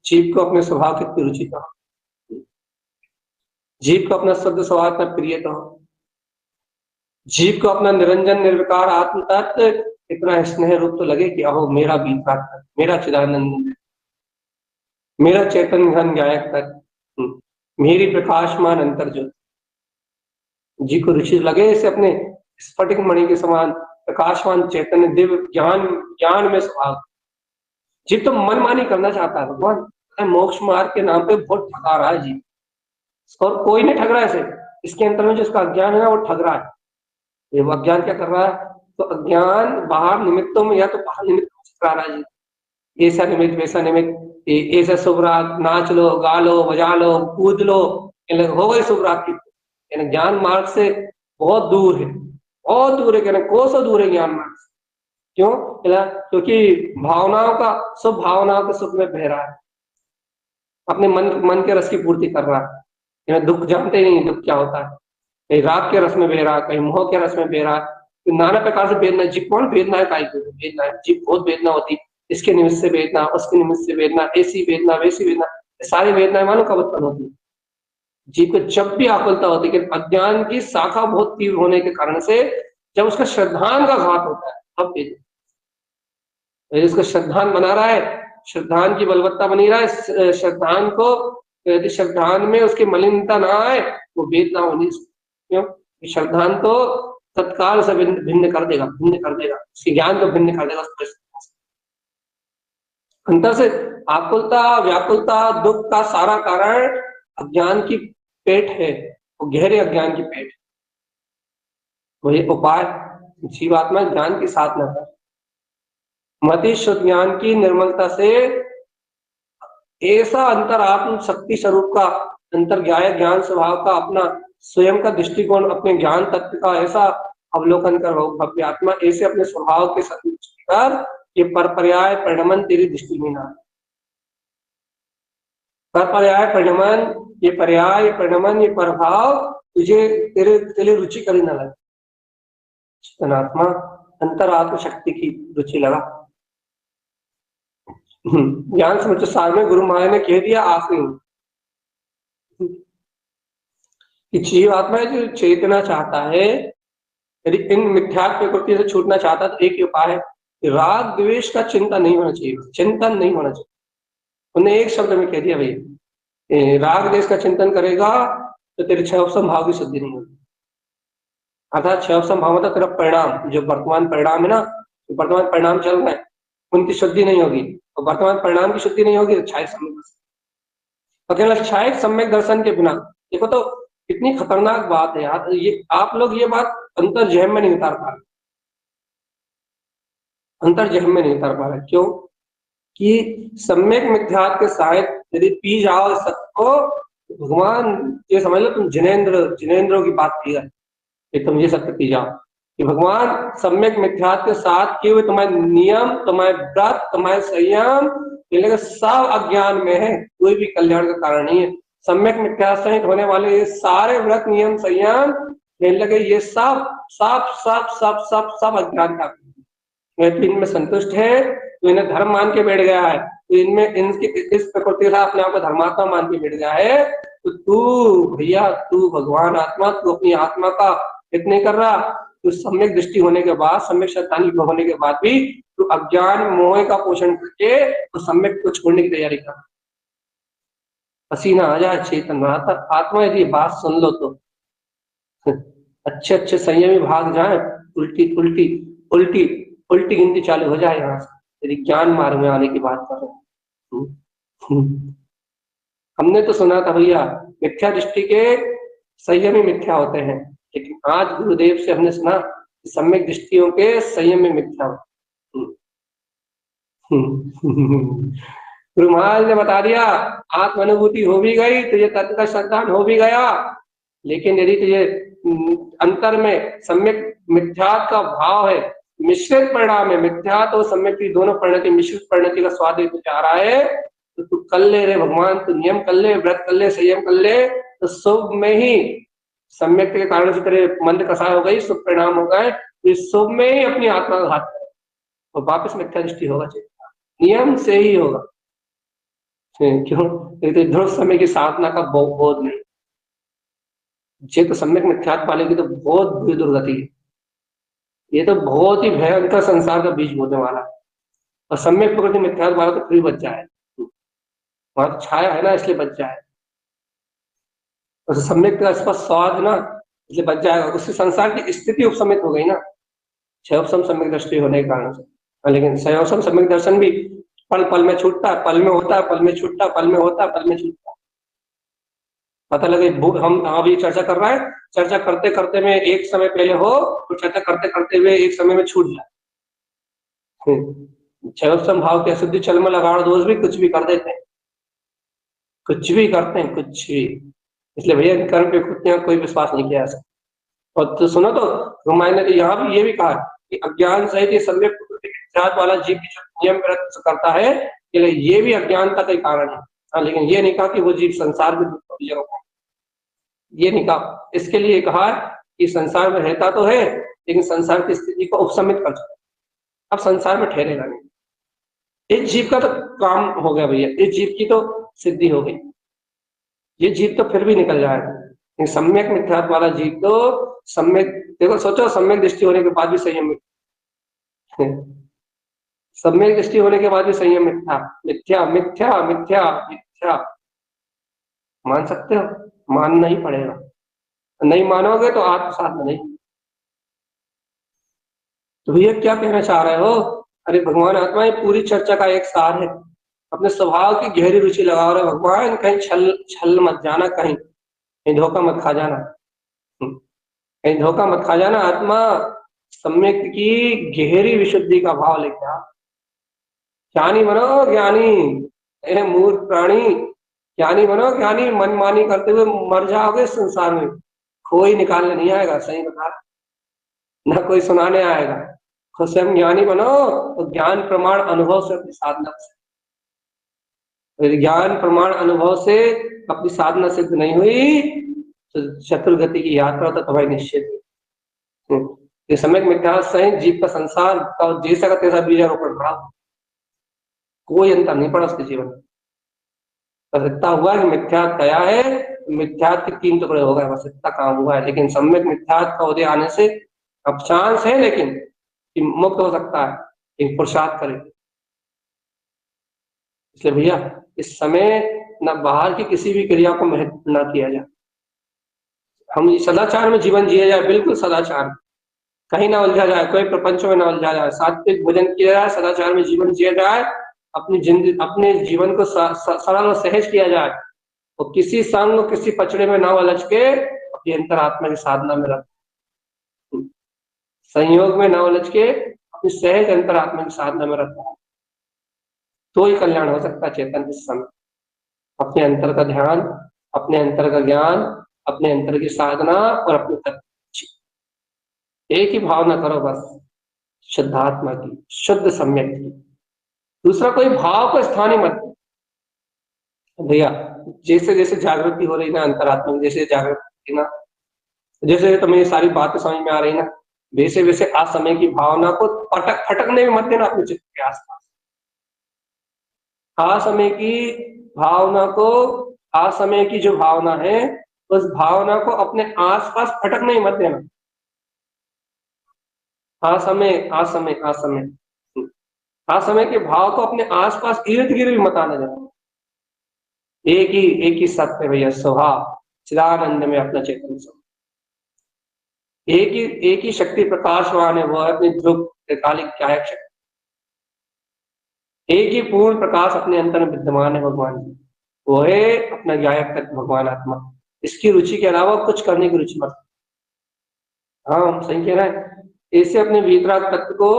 जीव को अपने स्वभाव कितनी रुचि था, जीव को अपना शुद्ध स्वभाव इतना प्रिय था, जीव को अपना निरंजन निर्विकार आत्म तत्व इतना स्नेह रूप तो लगे कि अहो मेरा बीता, मेरा चिदानंद, मेरा चैतन्य घन गायक तक, मेरी प्रकाशमान अंतर ज्योति। जी को रुचि लगे इसे अपने स्फटिक मणि के समान प्रकाशमान चैतन्य दिव्य ज्ञान में स्वभाव। जी तो मनमानी करना चाहता है भगवान, मोक्ष मार्ग के नाम पे बहुत ठगा रहा है जी, और कोई नहीं ठग रहा है इसे, इसके अंतर में जिसका अज्ञान है ना वो ठग रहा है। ये अज्ञान क्या कर रहा है? तो अज्ञान बाहर निमित्तों में, या तो बाहर निमित्तों से करा रहा है जी, ऐसा निमित्त वैसा निमित्त, ऐसा शुभ रात, नाच लो गा लो बजा लो कूद लो, हो गई शुभ रात की। ज्ञान मार्ग से बहुत दूर है, बहुत दूर है, कहना कोसों दूर है ज्ञान मार्ग से। क्यों? क्योंकि भावनाओं का शुभ, भावनाओं के सुख में बह रहा है, अपने मन के रस की पूर्ति कर रहा है। दुख जानते नहीं दुख क्या होता है, कहीं राग के रस में बह रहा है, कहीं मोह के रस में बह रहा है, नाना प्रकार से वेदना। जीव कौन वेदना है? काय वेदना है? जीव बहुत वेदना होती, इसके निमित्त से वेदना, उसके निमित्त से वेदना, ऐसी वेदना वैसी वेदना, सारी वेदनाएं मानो कब उत्पन्न होती है? जीव को जब भी आकुलता होती है कि अज्ञान की शाखा बहुत तीव्र होने के कारण से, जब उसका श्रद्धान का घात होता है तब वेदना। इसको श्रद्धान बना रहा है, श्रद्धान की बलवत्ता बनी रहा है, श्रद्धान को यदि श्रद्धान में उसकी मलिनता ना आए वो वेदना होनी। क्यों? श्रद्धान तो तत्काल से भिन्न कर देगा, उसके ज्ञान को भिन्न कर देगा। अंतर से आकुलता व्याकुलता दुख का सारा कारण अज्ञान की पेट है, वो गहरे अज्ञान की पेट। वही उपाय जीवात्मा ज्ञान के साथ न कर, मति शुद्ध ज्ञान की निर्मलता से ऐसा अंतरात्म शक्ति स्वरूप का अंतर्ज्ञाय ज्ञान स्वभाव का अपना स्वयं का दृष्टिकोण, अपने ज्ञान तत्व का ऐसा अवलोकन कर भव्य आत्मा ऐसे अपने स्वभाव के कर ये पर पर्याय परिणमन तेरी दृष्टि में ना, पर पर्याय परिणमन, ये पर्याय परिणमन, ये प्रभाव तुझे तेरे तेरे रुचि कभी ना लगे। चेतनात्मा अंतरात्म शक्ति की रुचि लगा। ज्ञान समझ सार में गुरु महाराज ने कह दिया आखिरी कि जीव आत्मा जो चेतना चाहता है, यदि इन मिथ्यात्व प्रकृति से छूटना चाहता है तो एक ही उपाय है, राग द्वेष का चिंतन नहीं होना चाहिए, चिंतन नहीं होना चाहिए। उन्हें एक शब्द में कह दिया भाई, राग द्वेष का चिंतन करेगा तो तेरे छह भाव की शुद्धि नहीं होगी। अर्थात छह भाव मतलब तेरा परिणाम, जो वर्तमान परिणाम है ना, जो वर्तमान परिणाम चल रहा है उनकी शुद्धि नहीं होगी, और वर्तमान परिणाम की शुद्धि नहीं होगी तो छाया सम्यक दर्शन, केवल छाया सम्यक दर्शन के बिना, देखो तो कितनी खतरनाक बात है यार ये, आप लोग ये बात अंतर जहम में नहीं उतार पा रहे, अंतर जहम में नहीं उतार पा रहे। क्यों कि सम्यक मिथ्यात्व के सहायक यदि पी जाओ सबको, भगवान ये समझ लो तुम जिनेंद्रों की बात की है कि तुम ये सत्य पी जाओ कि भगवान सम्यक मिथ्यात्व के साथ किए हुए तुम्हारे नियम, तुम्हारे व्रत, तुम्हारे संयम, ये सब अज्ञान में है, कोई भी कल्याण का कारण नहीं है। सम्यक मिथ्या सहित होने वाले ये सारे व्रत नियम संयम कहने लगे ये सब सब सब सब सब सब अज्ञान का, तो इनमें संतुष्ट है तो इन्हें धर्म मान के बैठ गया है, तो इनमें इनकी इस प्रकृति से अपने आप को धर्मात्मा मान के बैठ गया है, तो तू भैया तू भगवान आत्मा, तू अपनी आत्मा का हित नहीं कर रहा, तो सम्यक दृष्टि होने के बाद, सम्यक शैतानी होने के बाद भी तू अज्ञान मोह का पोषण करके तो सम्यक को छोड़ने की तैयारी कर। पसीना आ जाए चेतन आत्मा, यदि बात सुन लो तो अच्छे अच्छे संयमी भाग जाए, उल्टी उल्टी उल्टी उल्टी गिनती चालू हो जाए यहाँ से, यदि ज्ञान मार्ग में आने की बात कर रहे हैं। हमने तो सुना था भैया मिथ्या दृष्टि के संयमी मिथ्या होते हैं, लेकिन आज गुरुदेव से हमने सुना सम्यक दृष्टियों के संयम में मिथ्या होते। गुरु महाराज ने बता दिया आत्म अनुभूति हो भी गई, तुझे तत्व का संतान हो भी गया, लेकिन यदि तुझे अंतर में सम्यक मिथ्यात्व का भाव है, मिश्रित परिणाम है, मिथ्यात्व और सम्यक की दोनों परिणति मिश्रित परिणति का स्वाद चाह रहा है, तो तू कर ले रे भगवान, तू नियम कर ले, व्रत कर ले, संयम कर ले, तो शुभ में ही सम्यक के कारण से तेरे मन कसाय हो गई, शुभ परिणाम हो गए, तो शुभ में ही अपनी आत्मा का घात करे और वापस मिथ्या दृष्टि होगा, नियम से ही होगा। क्यों? तो ध्रुव समय की साधना का बोध नहीं, ये तो सम्यक मिथ्यात्व वाले की तो बहुत बुरी दुर्गति है, ये तो बहुत ही भयंकर संसार का बीज बोलने वाला है, और सम्यक प्रकृति मिथ्यात्व वाला तो फिर बच जाए, वहां तो छाया है ना इसलिए बच जाए, और सम्यक का स्पष्ट स्वाद ना इसलिए बच जाएगा, उससे संसार की स्थिति उपसमित हो गई ना, क्षयोपम सम्यक दृष्टि होने के कारण से। लेकिन क्षयोपम सम्यक दर्शन भी पल पल में छूटता है, पल में होता है, पल में छूटता, पल में होता है, पल में छूटता। पता लगे हम अभी चर्चा कर रहे हैं, चर्चा करते करते में एक समय पहले हो तो चर्चा करते करते हुए एक समय में छूट जाए। क्षयोपम भाव की अशुद्धि चल में लगाड़ दोष भी कुछ भी कर देते हैं, कुछ भी करते हैं, कुछ भी। इसलिए भैया कर्म पे कृतियां कोई विश्वास नहीं किया जा सकता। और तो सुनो तो रामायण ने यहाँ भी ये भी कहा कि अज्ञान सहित सम्यक वाला जीव की जो नियम व्रत करता है ये भी अज्ञानता का कारण है। हाँ, लेकिन ये नहीं कहा कि वो जीव संसार में दुख, ये नहीं कहा। इसके लिए कहा कि संसार में रहता तो है लेकिन संसार की स्थिति को उपसमित कर चुका, अब संसार में ठहरेगा नहीं। इस जीव का तो काम हो गया भैया, इस जीव की तो सिद्धि हो गई, ये जीव तो फिर भी निकल जाएगा। सम्यक मिथ्यात्व वाला जीव तो सम्यक, देखो सोचो सम्यक दृष्टि होने के बाद भी संयम, सम्यक दृष्टि होने के बाद भी संयम मिथ्या मिथ्या मिथ्या मिथ्या मिथ्या मान सकते हो? मानना ही पड़ेगा, नहीं मानोगे तो आत्मसात नहीं। तो भैया क्या कहना चाह रहे हो? अरे भगवान आत्मा पूरी चर्चा का एक सार है, अपने स्वभाव की गहरी रुचि लगाओ रहे भगवान, कहीं छल मत जाना, कहीं धोखा मत खा जाना, कहीं धोखा मत खा जाना। आत्मा सम्यक की गहरी विशुद्धि का भाव लेके आ, ज्ञानी बनो ज्ञानी, ए मूर्ख प्राणी, ज्ञानी बनो ज्ञानी, मनमानी करते हुए मर जाओगे इस संसार में, कोई निकालने नहीं आएगा, सही बता, ना कोई सुनाने आएगा। खुद स्वयं ज्ञानी बनो तो ज्ञान प्रमाण अनुभव से अपनी साधना से, ज्ञान प्रमाण अनुभव से अपनी साधना सिद्ध नहीं हुई तो चतुर्गति की यात्रा तो तुम्हारी निश्चित है। ये सम्यक मिथ्यास सहित जीव का संसार का जैसा का तैसा बीजारोपण रहा, कोई अंतर नहीं पड़ा उसके जीवन में। बस इतना हुआ कि मिथ्यात गया है, मिथ्यात के 3 टुकड़े हो गए, बस इतना काम हुआ है। लेकिन सम्यक मिथ्यात का उदय आने से अब चांस है लेकिन कि मुक्त हो सकता है, एक पुरुषार्थ करे। इसलिए भैया इस समय न बाहर की किसी भी क्रिया को महत्व न किया जाए, हम सदाचार में जीवन जिया जाए, बिल्कुल सदाचार, कहीं ना उलझा जाए, कोई प्रपंच में ना उलझा जाए, सात्विक भोजन किया जाए, सदाचार में जीवन जिया जाए, अपनी जिंदगी अपने जीवन को सरल और सहज किया जाए, और किसी संग किसी पचड़े में ना उलझ के अपनी अंतरात्मा की साधना में रख, संयोग में ना उलझ के अपनी सहज अंतरात्मा की साधना में रखना, तो ही कल्याण हो सकता है चेतन इस समय। अपने अंतर का ध्यान, अपने अंतर का ज्ञान, अपने अंतर की साधना और अपने तत्व, एक ही भावना करो बस, शुद्धात्मा की, शुद्ध सम्यक की, दूसरा कोई भाव को स्थान ही मत भैया। जैसे जैसे जागृति हो रही ना अंतरात्मा में, जैसे जागृति ना, जैसे तुम्हें ये सारी बातें समझ में आ रही ना, वैसे वैसे असमय की भावना को फटकने में मत देना अपने चित्त के आसपास। असमय की भावना को, असमय की जो भावना है उस भावना को अपने आसपास फटकने ही मत देना। असमय असमय असमय असमय के भाव को अपने आसपास इर्द गिर्द भी मत आने देना। एक ही सत्य भैया, स्वभाव चिदानंद में अपना चेतन स्वरूप, एक ही शक्ति प्रकाशवान है, वह अपनी ध्रुव कालिक गायक शक्ति, एक ही पूर्ण प्रकाश अपने अंतर में विद्यमान है भगवान जी, वो है अपना गायक तत्व भगवान आत्मा। इसकी रुचि के अलावा कुछ करने की रुचि मत। हाँ हम सही कह रहे हैं, इसे अपने वीतराग तत्व को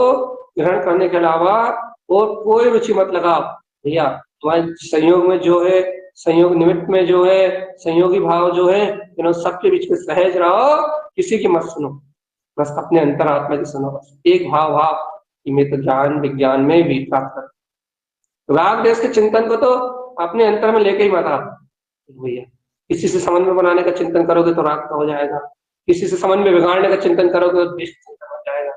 ग्रहण करने के अलावा और कोई रुचि मत लगाओ भैया। तुम्हारे संयोग में जो है, संयोग निमित्त में जो है, संयोगी भाव जो है, इन सबके बीच में सहज रहो, किसी की मत सुनो, बस अपने अंतरात्मा की सुनो, बस एक भाव भाव कि मैं तो ज्ञान विज्ञान में वीतराग तत्व। राग देश के चिंतन को तो अपने अंतर में लेके ही मत आओ भैया। किसी से समन्वय बनाने का चिंतन करोगे तो राग का हो जाएगा, किसी से समन्वय बिगाड़ने का चिंतन करोगे तो द्वेष का चिंतन हो जाएगा।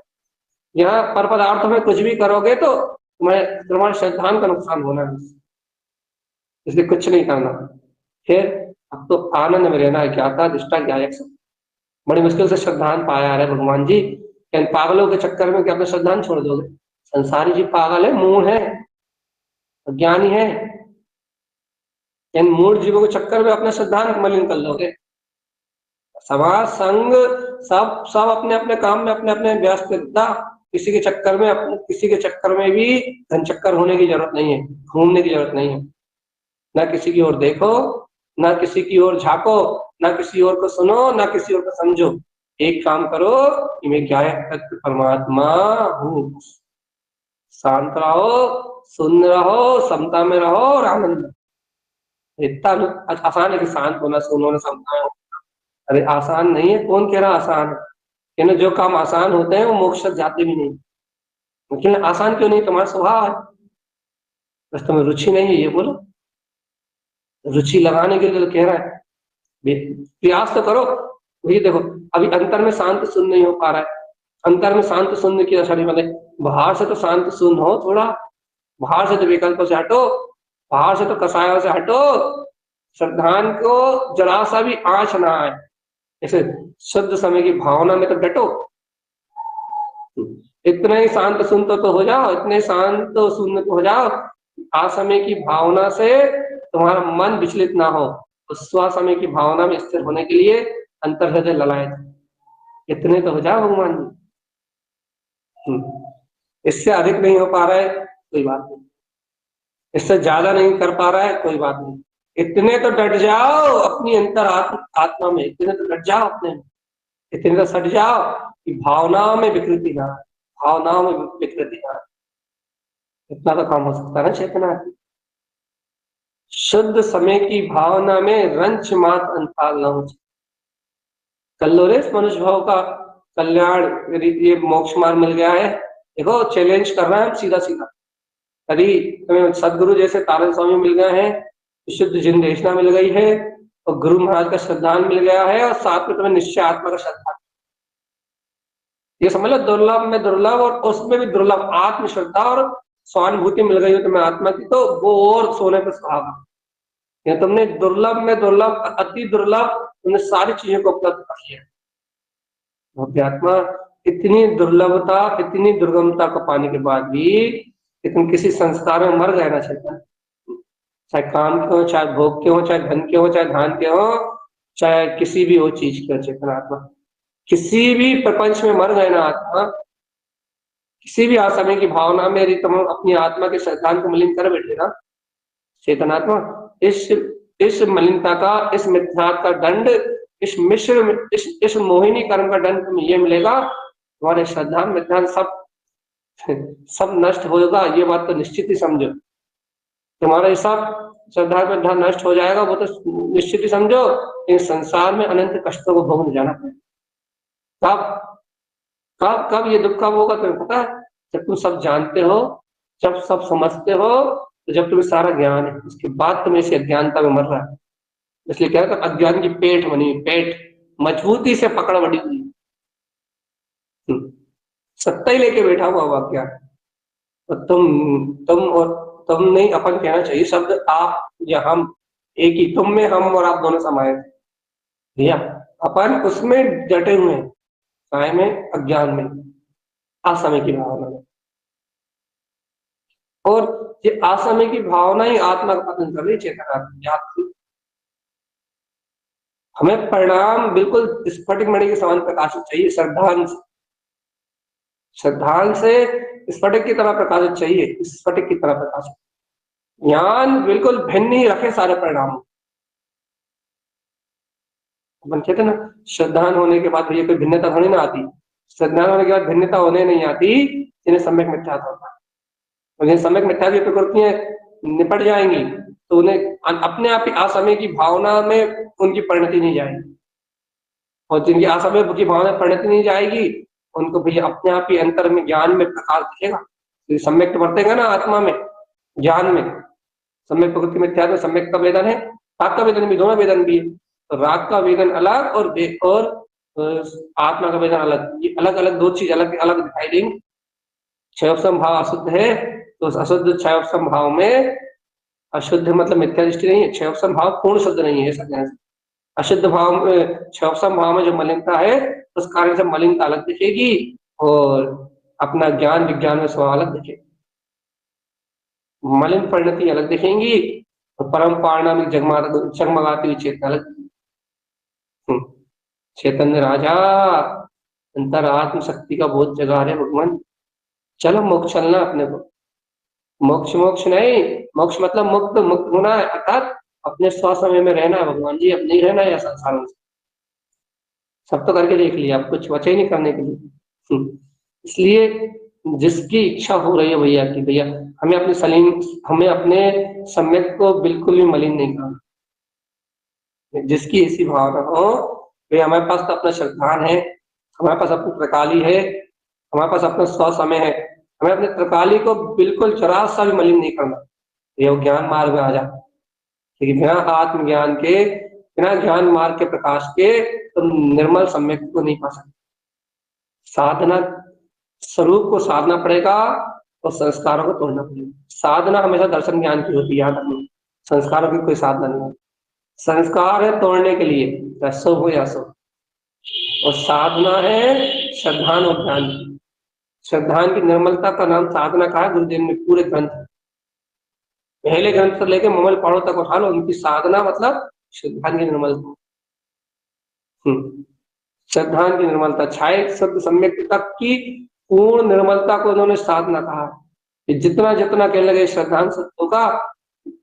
यहाँ पर पदार्थों में कुछ भी करोगे तो तुम्हारे श्रद्धान का नुकसान होना है, इसलिए कुछ नहीं करना। फिर अब तो आनंद में रहना है, ज्ञाता दिष्टा ज्ञायक सब। बड़ी मुश्किल से श्रद्धान पाया है भगवान जी, इन पागलों के चक्कर में क्या अपना श्रद्धान छोड़ दोगे? संसारी जी पागल है, मूढ़ है, अज्ञानी है, इन मूढ़ जीवों के चक्कर में अपना श्रद्धान मलिन कर लोगे। समाज संग सब सब अपने अपने काम में अपने अपने व्यस्त रहता, किसी के चक्कर में किसी के चक्कर में भी धन चक्कर होने की जरूरत नहीं है, घूमने की जरूरत नहीं है। ना किसी की ओर देखो, ना किसी की ओर झांको, ना किसी और को सुनो, ना किसी और को समझो। एक काम करो कि मैं गायक तत्व परमात्मा हूँ, शांत रहो, सुन रहो, समता में रहो और आनंद। इतना आसान है कि शांत होना, सुनो, समता हो, अरे आसान नहीं है, कौन कह रहा आसान है? जो काम आसान होते हैं वो मोक्ष तक जाते भी नहीं। लेकिन आसान क्यों नहीं? तुम्हारा स्वभाव है, बस तुम्हें रुचि नहीं है, ये बोलो। रुचि लगाने के लिए तो कह रहा है, प्रयास तो करो। ये देखो अभी अंतर में शांत सुन नहीं हो पा रहा है, अंतर में शांत सुनने की आशा नहीं, मतलब बाहर से तो शांत सुन हो थोड़ा, बाहर से तो विकल्पों से हटो, बाहर से तो कसायों से हटो, श्रद्धान को जरा सा भी आंच ना आए, जैसे शुद्ध समय की भावना में तो डटो। इतने ही शांत सुनते तो हो जाओ, इतने शांत सुनने को हो जाओ, असमय की भावना से तुम्हारा मन विचलित ना हो, उस स्वसमय की भावना में स्थिर होने के लिए अंतर हृदय ललायत, इतने तो हो जाओ भगवान जी। इससे अधिक नहीं हो पा रहा है कोई बात नहीं, इससे ज्यादा नहीं कर पा रहा है कोई बात नहीं, इतने तो डट जाओ अपनी अंतर आत्मा में, इतने तो डट जाओ अपने में, इतने तो सट जाओ कि भावनाओं में विकृति ना, भावनाओं में विकृति ना। इतना तो काम हो सकता है ना चेतना। शुद्ध समय की भावना में रंच मात अंताल न हो। कल्लोरेस मनुष्य भाव का कल्याण, यदि ये मोक्ष मार्ग मिल गया है, देखो चैलेंज कर रहा है सीधा सीधा। यदि तुम्हें सदगुरु जैसे तारण स्वामी मिल गए हैं, शुद्ध जिन देशना मिल गई है, और गुरु महाराज का श्रद्धान मिल गया है, और साथ में तुम्हें निश्चय आत्मा का श्रद्धान, ये समझ लो दुर्लभ में दुर्लभ, और उसमें भी दुर्लभ आत्म श्रद्धा और स्वानुभूति मिल गई हो तुम्हें आत्मा की, तो वो और सोने पर सुहागा। ये तुमने दुर्लभ में दुर्लभ, अति दुर्लभ, तुमने सारी चीजों को उपलब्ध कर लिया। अध्यात्मा इतनी दुर्लभता, इतनी दुर्गमता को पाने के बाद भी कि तुम किसी संस्कार में मर गए ना चेतन, चाहे काम के हो, चाहे भोग के हो, चाहे धन के हो, चाहे धान के हो, चाहे किसी भी हो चीज के हो, चेतन आत्मा किसी भी प्रपंच में मर गए ना आत्मा, किसी भी आसमय की भावना में यदि तुम अपनी आत्मा के सिद्धांत को मलिन कर बैठे ना चेतनात्मा, इस मलिनता का, इस मिथ्या का दंड, इस मिश्र, इस मोहिनी कर्म का दंड तुम्हें ये मिलेगा, तुम्हारे श्रद्धा मिथ्या सब नष्ट होगा। ये बात तो निश्चित ही समझो, तुम्हारा ये सब श्रद्धा मिथ्या नष्ट हो जाएगा, वो तो निश्चित ही समझो। इस संसार में अनंत कष्टों को भोगने जाना पड़ेगा। कब कब कब ये दुख कब होगा तुम्हें पता है? जब तुम सब जानते हो, जब सब समझते हो, तो जब तुम्हें सारा ज्ञान है, उसके बाद तुम इसी अज्ञानता में मर रहा है। इसलिए क्या है, अज्ञान की पेट बनी, पेट मजबूती से पकड़ बड़ी हुई, सत्ता ही लेके बैठा हुआ वाक्य। और तुम और तुम नहीं, अपन कहना चाहिए शब्द आप या हम, एक ही, तुम में हम और आप दोनों समाये थे भैया। अपन उसमें डटे हुए हैं, काय में, अज्ञान में, असमय की भावना में, और ये असमय की भावना ही आत्मा का पतन कर रही, चेतना। हमें परिणाम बिल्कुल स्फटिक मणि के समान प्रकाशित चाहिए, श्रद्धांश, श्रद्धांश से स्फटिक की तरह प्रकाशित चाहिए, स्फटिक की तरह प्रकाशित। ज्ञान बिल्कुल भिन्न ही रखे सारे परिणाम। अपन कहते ना श्रद्धान होने के बाद भैया कोई भिन्नता होने ना आती, श्रद्धान होने के बाद भिन्नता होने नहीं आती, जिन्हें सम्यक मिथ्या होता है। और जिन्हें सम्यक मिथ्या की प्रकृतियां निपट जाएंगी, तो उन्हें अपने आप ही असमय की भावना में उनकी परिणति नहीं जाएगी, और जिनकी असमय की भावना परिणति नहीं जाएगी, उनको भैया अपने आप ही अंतर में ज्ञान में प्रकाश दिखेगा। तो सम्यक तो बरतेगा ना आत्मा में, ज्ञान में। सम्यक प्रकृति मिथ्या तो सम्यक का वेदन है, राग का वेदन भी, दोनों वेदन भी है। तो राग का वेदन अलग और आत्मा का वेदन अलग, ये अलग अलग दो चीज अलग अलग दिखाई देंगी। क्षयोपम भाव अशुद्ध है, तो उस अशुद्ध क्षयोपम भाव में, अशुद्ध मतलब मिथ्या दृष्टि नहीं है, क्षयोपम भाव पूर्ण शुद्ध नहीं है ऐसा। अशुद्ध भाव में, क्षयोपम भाव में जो मलिनता है, उस कारण से मलिनता अलग दिखेगी, और अपना ज्ञान विज्ञान में स्वभाव अलग दिखेगा, मलिन परिणति अलग दिखेंगी, और परम पारणामिक जगमगाती हुई चेतना अलग। चैतन्य राजा अंतर आत्म शक्ति का बहुत जगह है भगवान। चलो मोक्ष चलना अपने को, मोक्ष मोक्ष नहीं, मोक्ष मतलब मुक्त, मुक्त होना है, अर्थात अपने स्वसमय में रहना है भगवान जी, अब नहीं रहना है संसार में। सब तो करके देख लिया, अब कुछ बचे ही नहीं करने के लिए। इसलिए जिसकी इच्छा हो रही है भैया की, भैया हमें अपने सलीम, हमें अपने सम्यक को बिल्कुल भी मलिन नहीं करना। जिसकी ऐसी भावना हो, भैया हमारे पास तो अपना श्रद्धान है, हमारे पास अपनी प्रकाली है, हमारे पास अपना स्वसमय है, हमें अपने प्रकाली को बिल्कुल जरा सा भी मलिन नहीं करना, ये ज्ञान मार्ग में आ जा। लेकिन बिना आत्मज्ञान के, बिना ज्ञान मार्ग के प्रकाश के तुम निर्मल सम्यक को नहीं पा सकते। साधना स्वरूप को साधना पड़ेगा, और संस्कारों को तोड़ना पड़ेगा। साधना हमेशा दर्शन ज्ञान की होती है, याद रखना, संस्कारों की कोई साधना नहीं है। संस्कार है तोड़ने के लिए, चाहे शुभ हो या शुभ, और साधना है श्रद्धान और ज्ञान। श्रद्धान की निर्मलता का नाम साधना कहा है गुरुदेव ने पूरे ग्रंथ, पहले ग्रंथ से लेके ममल पढ़ो तक उठा लो, उनकी साधना मतलब श्रद्धान की निर्मलता। श्रद्धान की निर्मलता, छाए शब्द सम्यक तक की पूर्ण निर्मलता को उन्होंने साधना कहा। जितना जितना कहने लगे श्रद्धान शुद्ध होगा,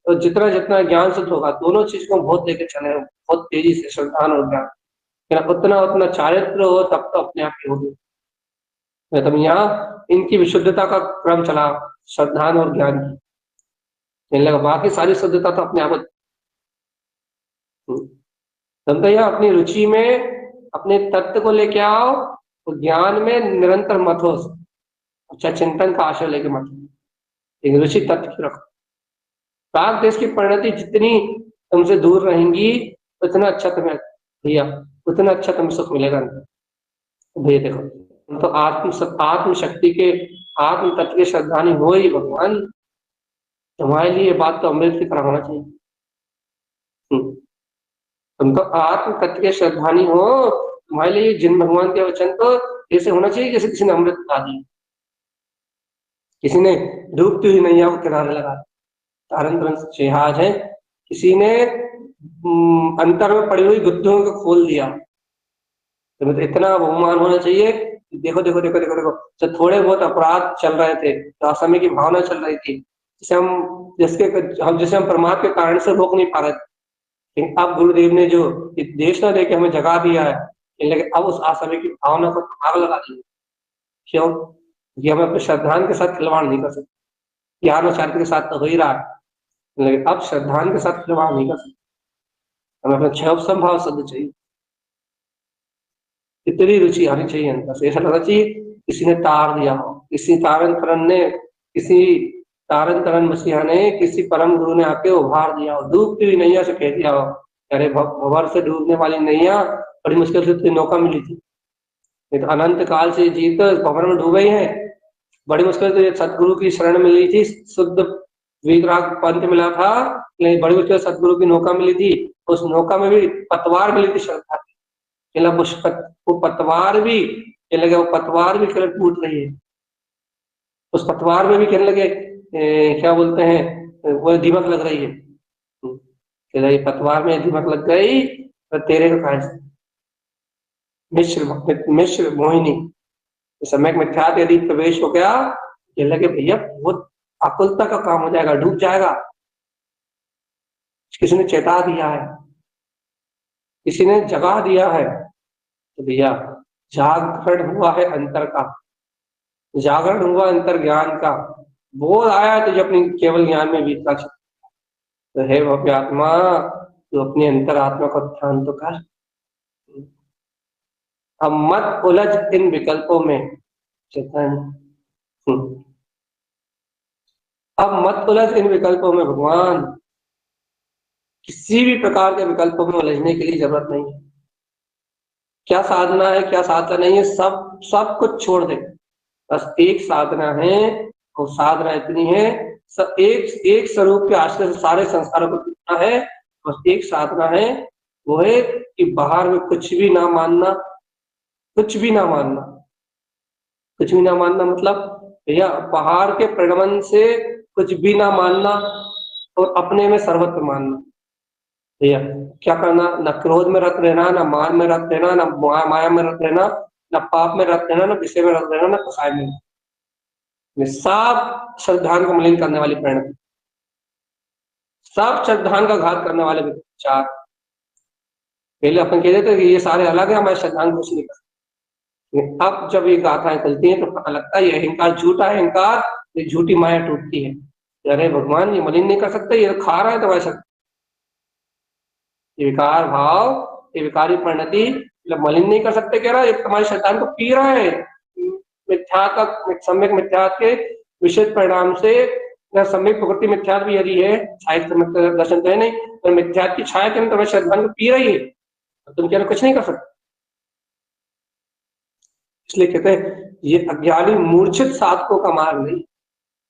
और जितना जितना ज्ञान शुद्ध होगा, दोनों चीज को बहुत लेके चले बहुत तेजी से, श्रद्धान और ज्ञान। उतना उतना चारित्र हो तब तो अपने आप ही होगी। तुम यहाँ इनकी विशुद्धता का क्रम चला, श्रद्धान और ज्ञान की। कहने लगा बाकी सारी शुद्धता तो अपने आप। समझा, अपनी रुचि में अपने तत्व को लेके आओ, तो ज्ञान में निरंतर मत हो, अच्छा चिंतन का आशय लेके मत, लेकिन रुचि तत्व की रखो। प्राग देश की परिणति जितनी तुमसे दूर रहेंगी उतना अच्छा तुम्हें भैया, उतना अच्छा तुम्हें सुख मिलेगा भैया। देखो तुम तो आत्म शक्ति के, आत्म तत्व के श्रद्धानी हो ही भगवान, तुम्हारे लिए ये बात तो अमृत की तरह होना चाहिए। तुम तो आत्म तत्व के श्रद्धानी हो, तुम्हारे लिए जिन भगवान के वचन तो ऐसे होना चाहिए जैसे किसी ने अमृत बता दी, किसी ने डूबती हुई नैया को किनारे लगा, तारन तरन जहाज है, किसी ने अंतर में पड़ी हुई गुत्थियों को खोल दिया। तुम्हें तो इतना बहुमान होना चाहिए। देखो देखो देखो देखो देखो, जब थोड़े बहुत अपराध चल रहे थे, तो समय की भावना चल रही थी, जिसे हम परमात्मा के कारण से रोक नहीं पा रहे थे, लेकिन अब गुरुदेव ने जो देश न देके हमें जगा दिया है, लेकिन अब उस असमय की भावना को आग लगा दिया। क्यों? ये हम अपने श्रद्धान के साथ खिलवाड़ नहीं कर सकते, ज्ञान और शांति के साथ तो हो ही रहा है, लेकिन अब श्रद्धान के साथ खिलवाड़ नहीं कर सकते। हमें अपना क्षय संभाव शब्द चाहिए, इतनी रुचि आनी चाहिए अंदर से। ऐसा लगना चाहिए किसी ने तार दिया हो, किसी तारन तरन मसीहा ने, किसी परम गुरु ने आके उभार दिया हो, डूबती हुई नैया से कह दिया हो, अरे भंवर से डूबने वाली नैया, बड़ी मुश्किल से तुझे नौका मिली थी, नहीं तो अनंत काल से जीत भंवर में डूबे ही है, बड़ी मुश्किल से सदगुरु की शरण मिली थी, शुद्ध विराग पंथ मिला था, लेकिन बड़ी मुश्किल सदगुरु की नौका मिली थी, उस नौका में भी पतवार मिली थी श्रद्धा की। वो पतवार भी कहने लगे, वो पतवार भी कलर टूट रही है, उस पतवार में भी कहने लगे क्या बोलते हैं, वो दीमक लग रही है। ये पतवार में दीमक लग गई तो तेरे को कहा मिश्र मोहिनी समय मिथ्यात यदि प्रवेश हो गया, कहने लगे भैया बहुत आकुलता का काम हो जाएगा, डूब जाएगा। किसी ने चेता दिया है, किसी ने जगा दिया है, तो भैया जागरण हुआ है अंतर का, जागरण हुआ अंतर ज्ञान का, बोध आया तुझे अपनी केवल ज्ञान में बीतता चल, तो हे भव्य आत्मा तू अपनी अंतर आत्मा को ध्यान तो कर, अब मत उलझ इन विकल्पों में चेतन, अब मत उलझ इन विकल्पों में भगवान, किसी भी प्रकार के विकल्पों में उलझने के लिए जरूरत नहीं है। क्या साधना है क्या साधना नहीं है, सब कुछ छोड़ दे, बस एक साधना है, और साधना इतनी है, सब एक स्वरूप के आश्रय से सारे संस्कारों को टूटना है, बस एक साधना है, वो है कि बाहर में कुछ भी ना मानना, कुछ भी ना मानना, कुछ भी ना मानना मतलब भैया बाहर के प्रगमन से कुछ भी ना मानना और अपने में सर्वत्र मानना। भैया क्या करना, न क्रोध में रत रहना, न मान में रत रहना, न माया में रत रहना, न पाप में रत रहना, न विषय में रत रहना, न कसाय में। सब श्रद्धान को मलिन करने वाली परिणति, सब श्रद्धान का घात करने वाले विचार। पहले अपन कहते थे कि ये सारे अलग है, हमारे श्रद्धान कुछ नहीं कर सकते, अब जब ये गाथाएं खुलती हैं तो पता लगता है ये अहंकार झूठा अहंकार, ये झूठी माया टूटती है। अरे भगवान ये मलिन नहीं कर सकते, ये खा रहा है तो वैसा, ये विकार भाव, ये विकारी परिणति मलिन नहीं कर सकते, कह रहा है तुम्हारी शैतान को पी रहा है, मिथ्या का सम्यक मिथ्या के विशेष परिणाम से, सम्यक प्रकृति मिथ्या भी यदि है, छाया दर्शन तो है नहीं, पर मिथ्या की छाया के तुम्हारी शैतान को पी रही है, तुम क्या कुछ नहीं कर सकते। इसलिए कहते हैं ये अज्ञानी मूर्छित साधकों का मार्ग नहीं,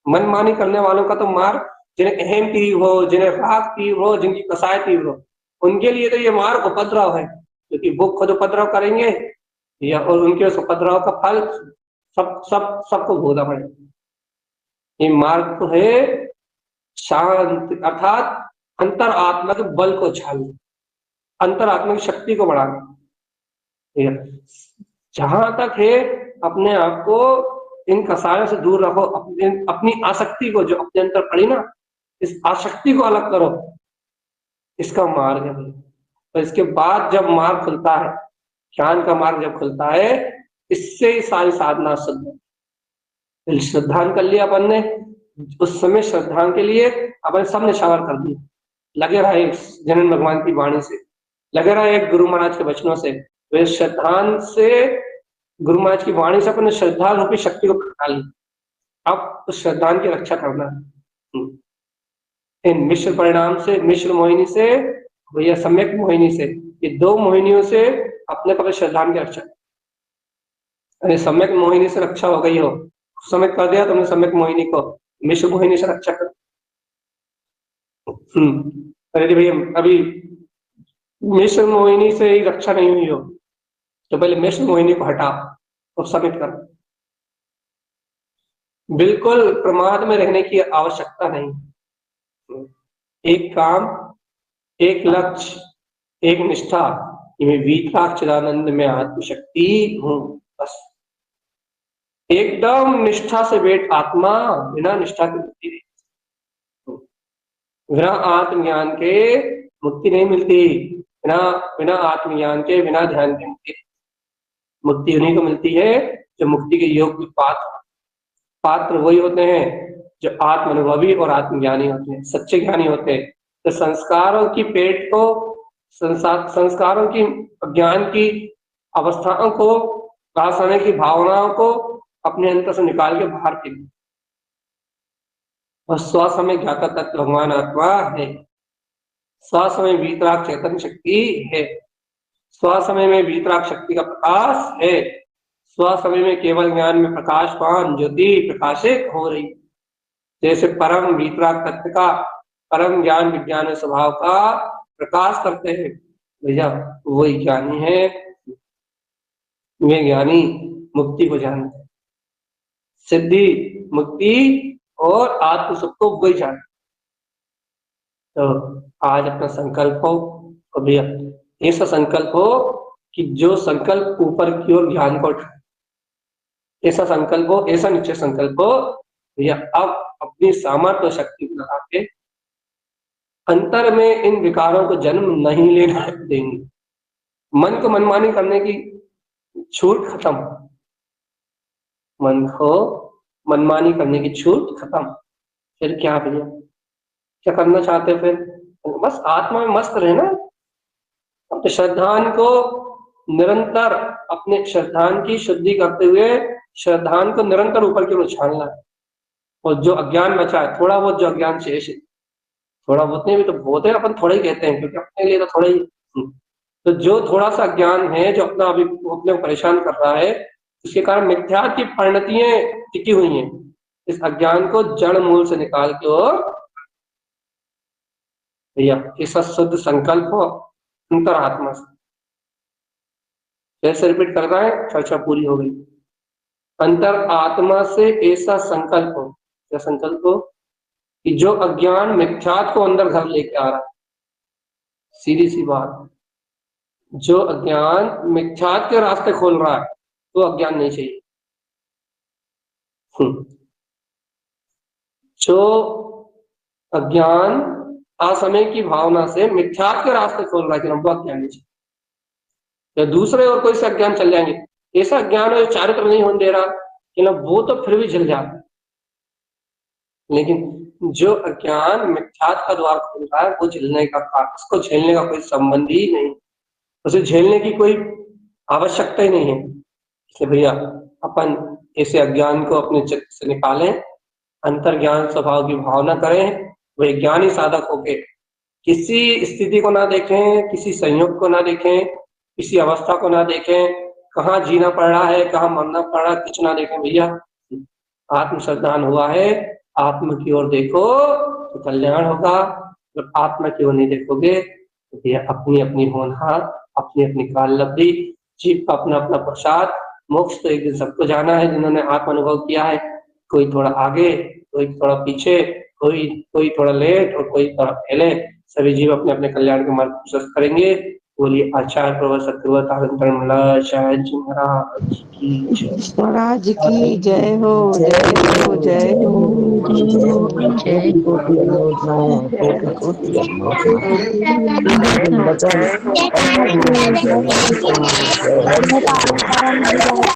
मनमानी करने वालों का तो मार्ग, जिन्हें अहम तीव्र हो, जिन्हें राग तीव्र हो, जिनकी कसाय तीव्र हो, उनके लिए तो ये मार्ग उपद्रव है, क्योंकि वो खुद उपद्रव करेंगे या और उनके उस उपद्रव का फल सबको भोगना पड़ेगा। ये मार्ग तो है शांति, अर्थात अंतर आत्मा के बल को छालना, अंतर आत्मा की शक्ति को बढ़ाना। जहां तक है अपने आप को इन कसायों से दूर रखो, अपनी आसक्ति को जो अपने अंदर पड़ी ना, इस आसक्ति को अलग करो, इसका मार्ग है। तो इसके बाद जब मार्ग खुलता है, ज्ञान का मार्ग जब खुलता है, इससे ही सारी साधना शुद्ध। श्रद्धान कर लिया अपन ने, उस समय श्रद्धा के लिए अपन सब निछावर कर दिए, लगे रहे जनन भगवान की वाणी से, लगे रहे गुरु महाराज के वचनों से। तो श्रद्धान से गुरु महाराज की वाणी से अपने श्रद्धा रूपी शक्ति को खटा ली। अब उस श्रद्धान की रक्षा करना है। इन मिश्र परिणाम से, मिश्र मोहिनी से भैया सम्यक मोहिनी से, ये दो मोहिनियों से अपने पहले श्रद्धान की रक्षा। अरे सम्यक मोहिनी से रक्षा हो गई हो, सम्यक कर दिया तुमने सम्यक मोहिनी को, मिश्र मोहिनी से रक्षा कर। अरे भैया अभी मिश्र मोहिनी से ही रक्षा नहीं हुई हो तो पहले मिश्र मोहिनी को हटा और समिट कर। बिल्कुल प्रमाद में रहने की आवश्यकता नहीं। एक काम, एक लक्ष्य, एक निष्ठा, मैं वीतराग में आत्मशक्ति हूं, बस एकदम निष्ठा से बैठ आत्मा, बिना निष्ठा की मुक्ति नहीं। बिना आत्मज्ञान के मुक्ति नहीं मिलती, बिना आत्मज्ञान के, बिना ध्यान के मुक्ति उन्हीं को मिलती है जो मुक्ति के योग्य पात्र वही होते हैं जो आत्म अनुभवी और आत्मज्ञानी होते हैं, सच्चे ज्ञानी होते हैं। तो संस्कारों की पेट को, संस्कारों की ज्ञान की अवस्थाओं को, वासना की भावनाओं को अपने अंतर से निकाल के बाहर फेंक, और स्वसमय ज्ञाता तत्व भगवान आत्मा है। स्वसमय वीतराग चैतन्य शक्ति है, स्वसमय में वीतराग शक्ति का प्रकाश है, स्वसमय में केवल ज्ञान में प्रकाशवान ज्योति प्रकाशित हो रही। जैसे परम वीतराग तत्व का, परम ज्ञान विज्ञान स्वभाव का प्रकाश करते हैं भैया, वही ज्ञानी है। वे ज्ञानी मुक्ति को जानते हैं, सिद्धि, मुक्ति और आत्म सुख को वही जानते। तो आज अपना संकल्प हो, भैया ऐसा संकल्प हो कि जो संकल्प ऊपर की ओर ज्ञान को उठाए, ऐसा संकल्प हो, ऐसा निश्चय संकल्प हो भैया, अब अपनी सामर्थ्य शक्ति को लगा के अंतर में इन विकारों को जन्म नहीं लेने देंगे। मन को मनमानी करने की छूट खत्म, मन को मनमानी करने की छूट खत्म। फिर क्या भैया, क्या करना चाहते हो फिर? बस आत्मा में मस्त रहना, अपने श्रद्धान को निरंतर, अपने श्रद्धान की शुद्धि करते हुए श्रद्धान को निरंतर ऊपर की ओर उछालना है। और जो अज्ञान बचा है, थोड़ा बहुत जो अज्ञान शेष है, थोड़ा बहुत नहीं भी तो बहुत है, अपन थोड़ा ही कहते हैं क्योंकि अपने लिए तो थोड़ा ही। तो जो थोड़ा सा ज्ञान है जो अपना अभी अपने को परेशान कर रहा है, उसके कारण मिथ्या की परिणतियां टिकी हुई हैं, इस अज्ञान को जड़ मूल से निकाल के और भैया ऐसा शुद्ध संकल्प हो अंतरात्मा से। कैसे रिपीट कर रहा है, चर्चा पूरी हो गई। अंतर आत्मा से ऐसा संकल्प हो, क्या संकल्प हो कि जो अज्ञान मिथ्यात को अंदर घर लेके आ रहा है, सीधी सी बात, जो अज्ञान मिथ्यात के रास्ते खोल रहा है तो अज्ञान नहीं चाहिए। जो अज्ञान असमय की भावना से मिथ्यात के रास्ते खोल रहा है कि वो अज्ञान नहीं चाहिए, या दूसरे और कोई से अज्ञान चल जाएंगे, ऐसा अज्ञान है जो चारित्र नहीं होने दे रहा कि ना, वो तो फिर भी झल जाता। लेकिन जो अज्ञान मिथ्यात का द्वार खोल रहा है वो झेलने का, उसको झेलने का कोई संबंध ही नहीं, उसे झेलने की कोई आवश्यकता ही नहीं है। इसलिए भैया अपन ऐसे अज्ञान को अपने चित्त से निकालें, अंतर ज्ञान स्वभाव की भावना करें, वह ज्ञानी साधक होके किसी स्थिति को ना देखें, किसी संयोग को ना देखें, किसी अवस्था को ना देखें, कहाँ जीना पड़ रहा है, कहाँ मरना पड़ रहा है, कुछ ना देखें भैया। आत्म श्रद्धान हुआ है, आत्मा की ओर देखो तो कल्याण होगा, जब आत्मा की ओर नहीं देखोगे तो भैया अपनी अपनी होनहार, अपनी अपनी काल लब्धि, जीव का अपना अपना प्रसाद, मोक्ष तो एक दिन सबको जाना है जिन्होंने आत्म अनुभव किया है। कोई थोड़ा आगे, कोई थोड़ा पीछे, कोई थोड़ा लेट और कोई थोड़ा पहले, सभी जीव अपने अपने कल्याण के मार्ग प्रशस्त करेंगे। बोलिए आचार्य प्रवर सत्रुवत शायद जी महाराज की जय। महाराज की जय हो, जय हो, जय हो, जय हो।